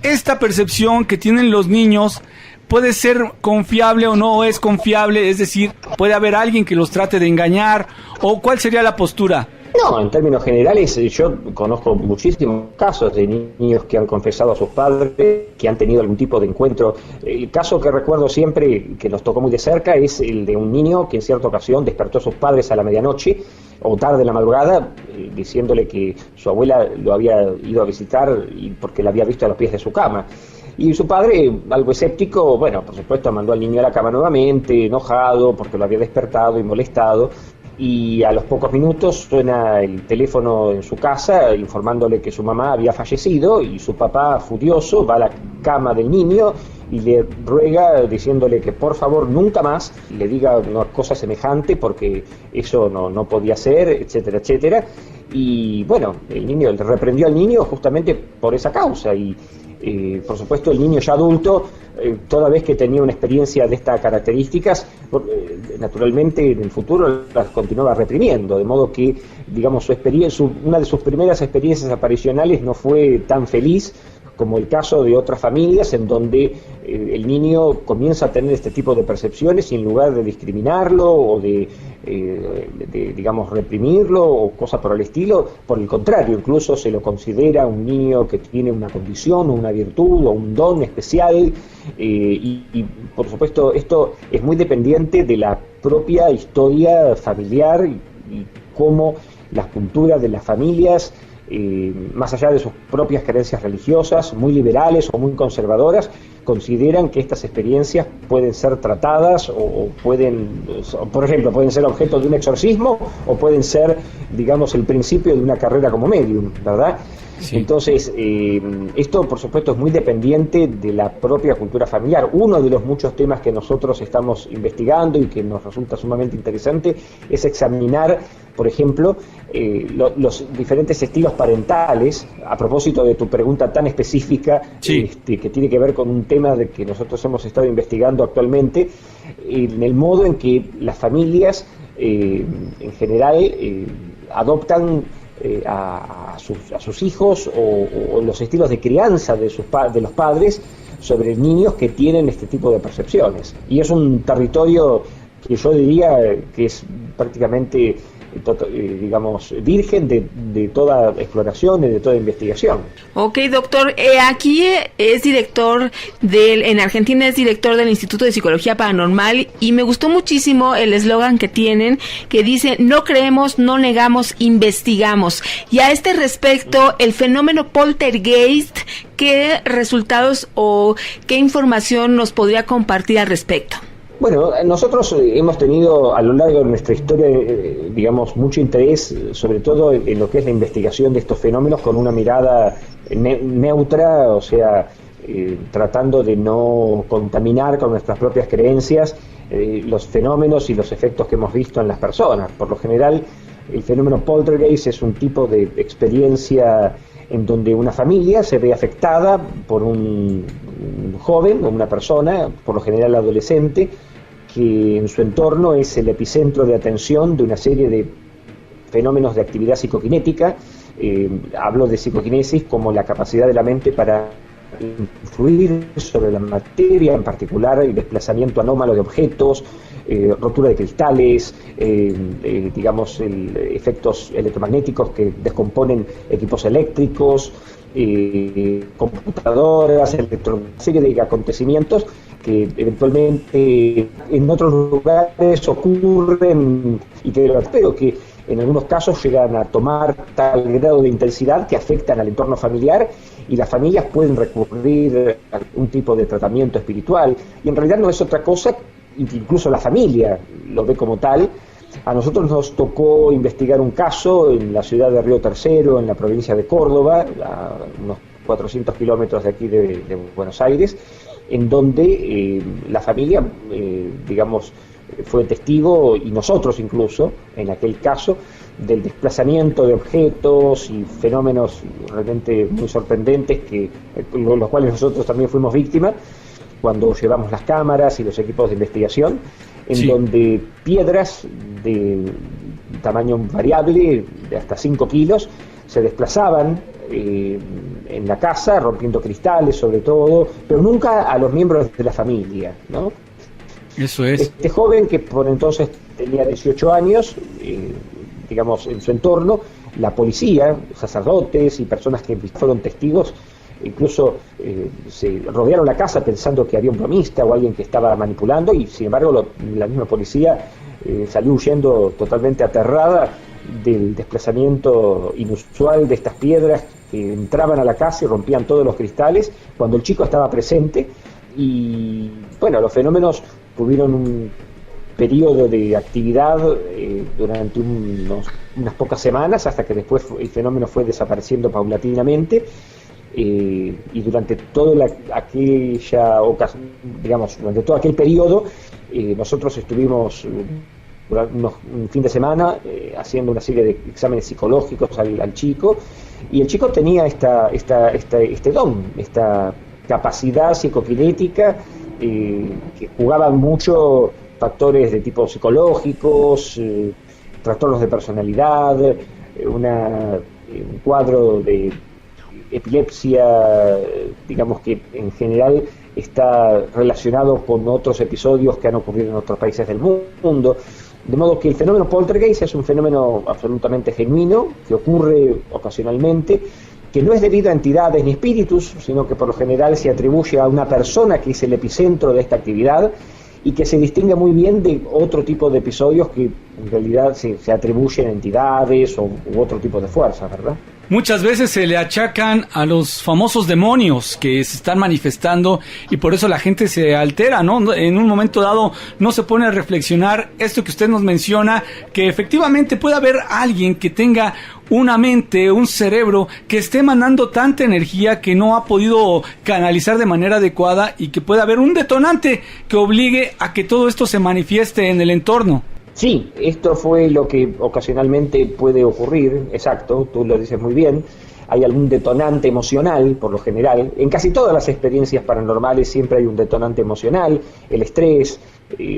Speaker 5: esta percepción que tienen los niños puede ser confiable o no es confiable, es decir, puede haber alguien que los trate de engañar, o cuál sería la postura.
Speaker 12: No, en términos generales, yo conozco muchísimos casos de niños que han confesado a sus padres, que han tenido algún tipo de encuentro. El caso que recuerdo siempre, que nos tocó muy de cerca, es el de un niño que en cierta ocasión despertó a sus padres a la medianoche o tarde en la madrugada, diciéndole que su abuela lo había ido a visitar y porque la había visto a los pies de su cama. Y su padre, algo escéptico, bueno, por supuesto, mandó al niño a la cama nuevamente, enojado porque lo había despertado y molestado. Y a los pocos minutos suena el teléfono en su casa informándole que su mamá había fallecido, y su papá, furioso, va a la cama del niño y le ruega diciéndole que por favor nunca más le diga una cosa semejante porque eso no podía ser, etcétera, etcétera. Y bueno, el niño le reprendió al niño justamente por esa causa, y por supuesto el niño ya adulto, toda vez que tenía una experiencia de estas características, naturalmente en el futuro las continuaba reprimiendo, de modo que, digamos, una de sus primeras experiencias aparicionales no fue tan feliz como el caso de otras familias en donde el niño comienza a tener este tipo de percepciones y en lugar de discriminarlo o de digamos, reprimirlo o cosas por el estilo, por el contrario, incluso se lo considera un niño que tiene una condición o una virtud o un don especial, y por supuesto esto es muy dependiente de la propia historia familiar y cómo las culturas de las familias, más allá de sus propias creencias religiosas, muy liberales o muy conservadoras, consideran que estas experiencias pueden ser tratadas o pueden, por ejemplo, pueden ser objeto de un exorcismo o pueden ser, digamos, el principio de una carrera como medium, ¿verdad? Sí. Entonces, esto por supuesto es muy dependiente de la propia cultura familiar. Uno de los muchos temas que nosotros estamos investigando y que nos resulta sumamente interesante es examinar, por ejemplo, los diferentes estilos parentales, a propósito de tu pregunta tan específica, sí, que tiene que ver con un tema de que nosotros hemos estado investigando actualmente, en el modo en que las familias en general adoptan a sus hijos o los estilos de crianza de los padres sobre niños que tienen este tipo de percepciones. Y es un territorio que yo diría que es prácticamente digamos, virgen de toda exploración y de toda investigación.
Speaker 6: Ok, doctor, aquí es director en Argentina es director del Instituto de Psicología Paranormal, y me gustó muchísimo el eslogan que tienen, que dice: no creemos, no negamos, investigamos. Y a este respecto, el fenómeno poltergeist, ¿qué resultados o qué información nos podría compartir al respecto?
Speaker 12: Bueno, nosotros hemos tenido a lo largo de nuestra historia, digamos, mucho interés, sobre todo en lo que es la investigación de estos fenómenos con una mirada neutra, o sea, tratando de no contaminar con nuestras propias creencias los fenómenos y los efectos que hemos visto en las personas. Por lo general, el fenómeno poltergeist es un tipo de experiencia en donde una familia se ve afectada por un joven o una persona, por lo general adolescente, que en su entorno es el epicentro de atención de una serie de fenómenos de actividad psicoquinética. Hablo de psicoquinesis como la capacidad de la mente para influir sobre la materia, en particular el desplazamiento anómalo de objetos, rotura de cristales, efectos electromagnéticos que descomponen equipos eléctricos, computadoras, una serie de acontecimientos que eventualmente en otros lugares ocurren y que en algunos casos llegan a tomar tal grado de intensidad que afectan al entorno familiar, y las familias pueden recurrir a algún tipo de tratamiento espiritual, y en realidad no es otra cosa, incluso la familia lo ve como tal. A nosotros nos tocó investigar un caso en la ciudad de Río Tercero, en la provincia de Córdoba, a unos 400 kilómetros de aquí de Buenos Aires, en donde la familia, fue testigo, y nosotros incluso, en aquel caso, del desplazamiento de objetos y fenómenos realmente muy sorprendentes, los cuales nosotros también fuimos víctimas cuando llevamos las cámaras y los equipos de investigación, en donde piedras de tamaño variable, de hasta 5 kilos, se desplazaban en la casa, rompiendo cristales sobre todo, pero nunca a los miembros de la familia, ¿no?
Speaker 5: Eso es.
Speaker 12: Este joven, que por entonces tenía 18 años, en su entorno, la policía, sacerdotes y personas que fueron testigos, incluso se rodearon la casa pensando que había un bromista o alguien que estaba manipulando, y sin embargo la misma policía salió huyendo totalmente aterrada del desplazamiento inusual de estas piedras que entraban a la casa y rompían todos los cristales cuando el chico estaba presente. Y bueno, los fenómenos tuvieron un periodo de actividad durante unas pocas semanas, hasta que después el fenómeno fue desapareciendo paulatinamente, y durante toda durante todo aquel periodo nosotros estuvimos un fin de semana haciendo una serie de exámenes psicológicos al chico, y el chico tenía este don, esta capacidad psicoquinética, que jugaban mucho factores de tipo psicológicos, trastornos de personalidad, un cuadro de epilepsia, que en general está relacionado con otros episodios que han ocurrido en otros países del mundo. De modo que el fenómeno poltergeist es un fenómeno absolutamente genuino, que ocurre ocasionalmente, que no es debido a entidades ni espíritus, sino que por lo general se atribuye a una persona que es el epicentro de esta actividad, y que se distingue muy bien de otro tipo de episodios que en realidad se atribuyen a entidades u otro tipo de fuerzas, ¿verdad?
Speaker 5: Muchas veces se le achacan a los famosos demonios que se están manifestando, y por eso la gente se altera, ¿no? En un momento dado no se pone a reflexionar esto que usted nos menciona, que efectivamente puede haber alguien que tenga una mente, un cerebro que esté emanando tanta energía que no ha podido canalizar de manera adecuada, y que puede haber un detonante que obligue a que todo esto se manifieste en el entorno.
Speaker 12: Sí, esto fue lo que ocasionalmente puede ocurrir, exacto, tú lo dices muy bien. Hay algún detonante emocional, por lo general. En casi todas las experiencias paranormales siempre hay un detonante emocional, el estrés,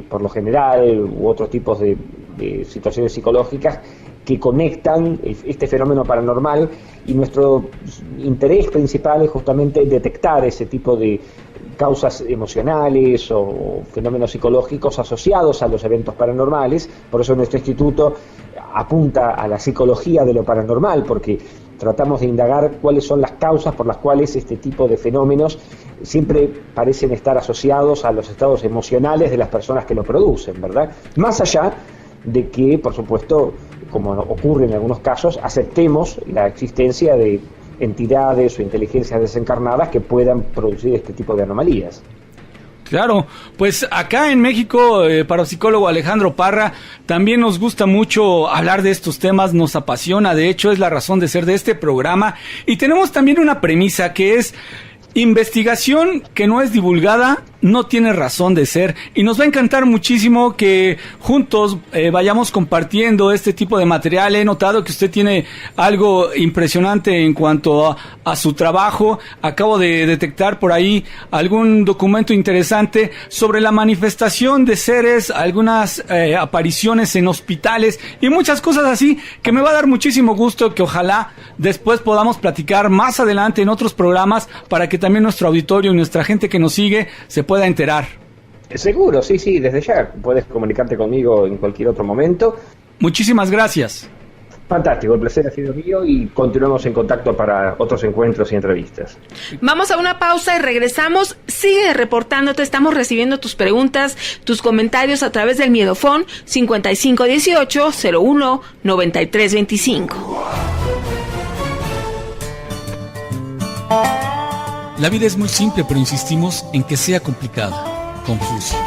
Speaker 12: por lo general, u otros tipos de situaciones psicológicas que conectan este fenómeno paranormal, y nuestro interés principal es justamente detectar ese tipo de causas emocionales o fenómenos psicológicos asociados a los eventos paranormales. Por eso nuestro instituto apunta a la psicología de lo paranormal, porque tratamos de indagar cuáles son las causas por las cuales este tipo de fenómenos siempre parecen estar asociados a los estados emocionales de las personas que lo producen, ¿verdad? Más allá de que, por supuesto, como ocurre en algunos casos, aceptemos la existencia de entidades o inteligencias desencarnadas que puedan producir este tipo de anomalías.
Speaker 5: Claro, pues acá en México, parapsicólogo Alejandro Parra, también nos gusta mucho hablar de estos temas, nos apasiona, de hecho es la razón de ser de este programa, y tenemos también una premisa que es investigación que no es divulgada, no tiene razón de ser, y nos va a encantar muchísimo que juntos vayamos compartiendo este tipo de material. He notado que usted tiene algo impresionante en cuanto a su trabajo. Acabo de detectar por ahí algún documento interesante sobre la manifestación de seres, algunas apariciones en hospitales y muchas cosas así, que me va a dar muchísimo gusto que ojalá después podamos platicar más adelante en otros programas para que también nuestro auditorio y nuestra gente que nos sigue se pueda enterar.
Speaker 12: Seguro, sí, desde ya. Puedes comunicarte conmigo en cualquier otro momento.
Speaker 5: Muchísimas gracias.
Speaker 12: Fantástico, el placer ha sido mío y continuamos en contacto para otros encuentros y entrevistas.
Speaker 6: Vamos a una pausa y regresamos. Sigue reportándote, estamos recibiendo tus preguntas, tus comentarios a través del Miedofón 5518-01-9325.
Speaker 7: La vida es muy simple, pero insistimos en que sea complicada. Confucio.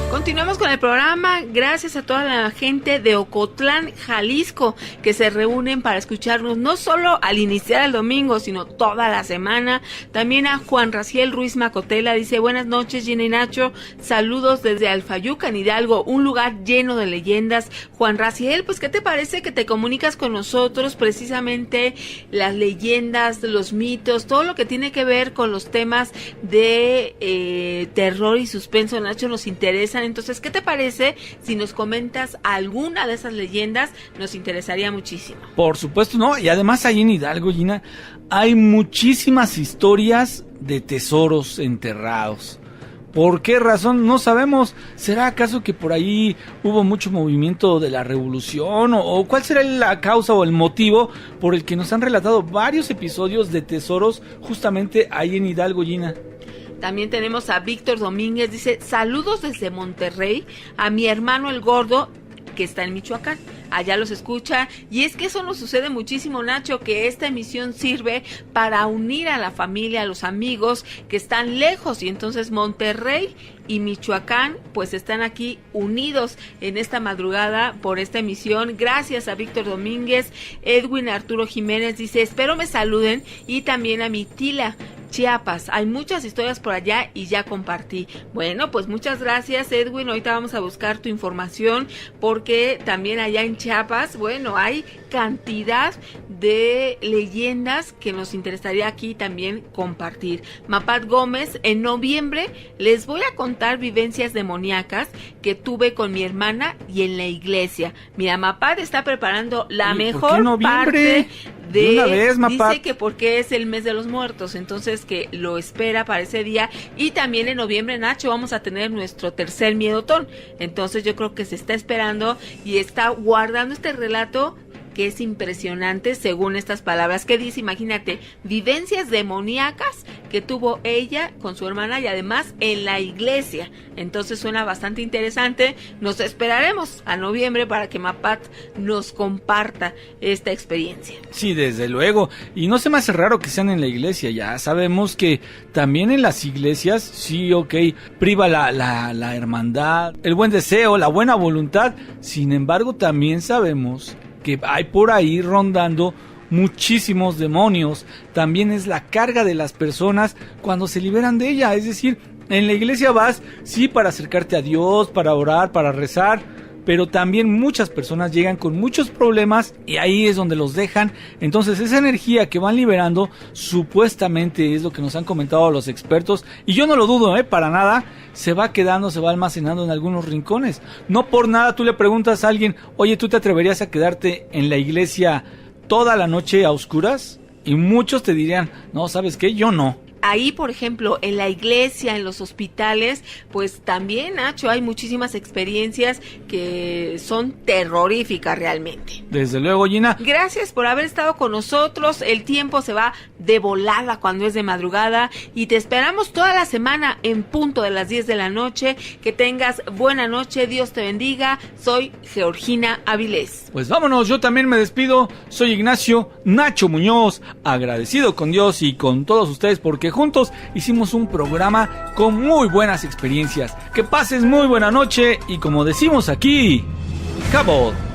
Speaker 6: Continuamos con el programa. Gracias a toda la gente de Ocotlán, Jalisco, que se reúnen para escucharnos no solo al iniciar el domingo, sino toda la semana. También a Juan Raciel Ruiz Macotela, dice: buenas noches, Gina y Nacho, saludos desde Alfayuca, en Hidalgo, un lugar lleno de leyendas. Juan Raciel, pues ¿qué te parece que te comunicas con nosotros? Precisamente las leyendas, los mitos, todo lo que tiene que ver con los temas de terror y suspenso, Nacho, nos interesan. Entonces, ¿qué te parece si nos comentas alguna de esas leyendas? Nos interesaría muchísimo.
Speaker 5: Por supuesto, ¿no? Y además ahí en Hidalgo, Gina, hay muchísimas historias de tesoros enterrados. ¿Por qué razón? No sabemos. ¿Será acaso que por ahí hubo mucho movimiento de la revolución? ¿O cuál será la causa o el motivo por el que nos han relatado varios episodios de tesoros justamente ahí en Hidalgo, Gina?
Speaker 6: También tenemos a Víctor Domínguez, dice: saludos desde Monterrey a mi hermano el gordo, que está en Michoacán. Allá los escucha, y es que eso nos sucede muchísimo, Nacho, que esta emisión sirve para unir a la familia, a los amigos que están lejos, y entonces Monterrey y Michoacán pues están aquí unidos en esta madrugada por esta emisión. Gracias a Víctor Domínguez. Edwin Arturo Jiménez dice: espero me saluden, y también a mi Tila, Chiapas. Hay muchas historias por allá y ya compartí. Bueno, pues muchas gracias, Edwin. Ahorita vamos a buscar tu información, porque también allá en Chiapas, bueno, hay cantidad de leyendas que nos interesaría aquí también compartir. Mapat Gómez: en noviembre les voy a contar vivencias demoníacas que tuve con mi hermana y en la iglesia. Mira, Mapat está preparando la mejor parte de una vez, Mapat. Dice que porque es el mes de los muertos, entonces que lo espera para ese día. Y también en noviembre, Nacho, vamos a tener nuestro tercer miedotón. Entonces yo creo que se está esperando y está guardando este relato que es impresionante según estas palabras que dice. Imagínate, vivencias demoníacas que tuvo ella con su hermana y además en la iglesia. Entonces suena bastante interesante. Nos esperaremos a noviembre para que Mapat nos comparta esta experiencia.
Speaker 5: Sí, desde luego. Y no se me hace raro que sean en la iglesia. Ya sabemos que también en las iglesias, sí, ok, priva la hermandad, el buen deseo, la buena voluntad. Sin embargo, también sabemos que hay por ahí rondando muchísimos demonios. También es la carga de las personas cuando se liberan de ella. Es decir, en la iglesia vas, sí, para acercarte a Dios, para orar, para rezar, pero también muchas personas llegan con muchos problemas y ahí es donde los dejan. Entonces esa energía que van liberando supuestamente es lo que nos han comentado los expertos, y yo no lo dudo, para nada, se va quedando, se va almacenando en algunos rincones. No por nada tú le preguntas a alguien: oye, ¿tú te atreverías a quedarte en la iglesia toda la noche a oscuras? Y muchos te dirían: no, ¿sabes qué? Yo no.
Speaker 6: Ahí, por ejemplo, en la iglesia, en los hospitales, pues también, Nacho, hay muchísimas experiencias que son terroríficas realmente.
Speaker 5: Desde luego, Gina.
Speaker 6: Gracias por haber estado con nosotros. El tiempo se va de volada cuando es de madrugada y te esperamos toda la semana en punto de las 10 de la noche. Que tengas buena noche, Dios te bendiga. Soy Georgina Avilés.
Speaker 5: Pues vámonos, yo también me despido. Soy Ignacio Nacho Muñoz, agradecido con Dios y con todos ustedes porque juntos hicimos un programa con muy buenas experiencias. Que pases muy buena noche y como decimos aquí, ¡Cabot!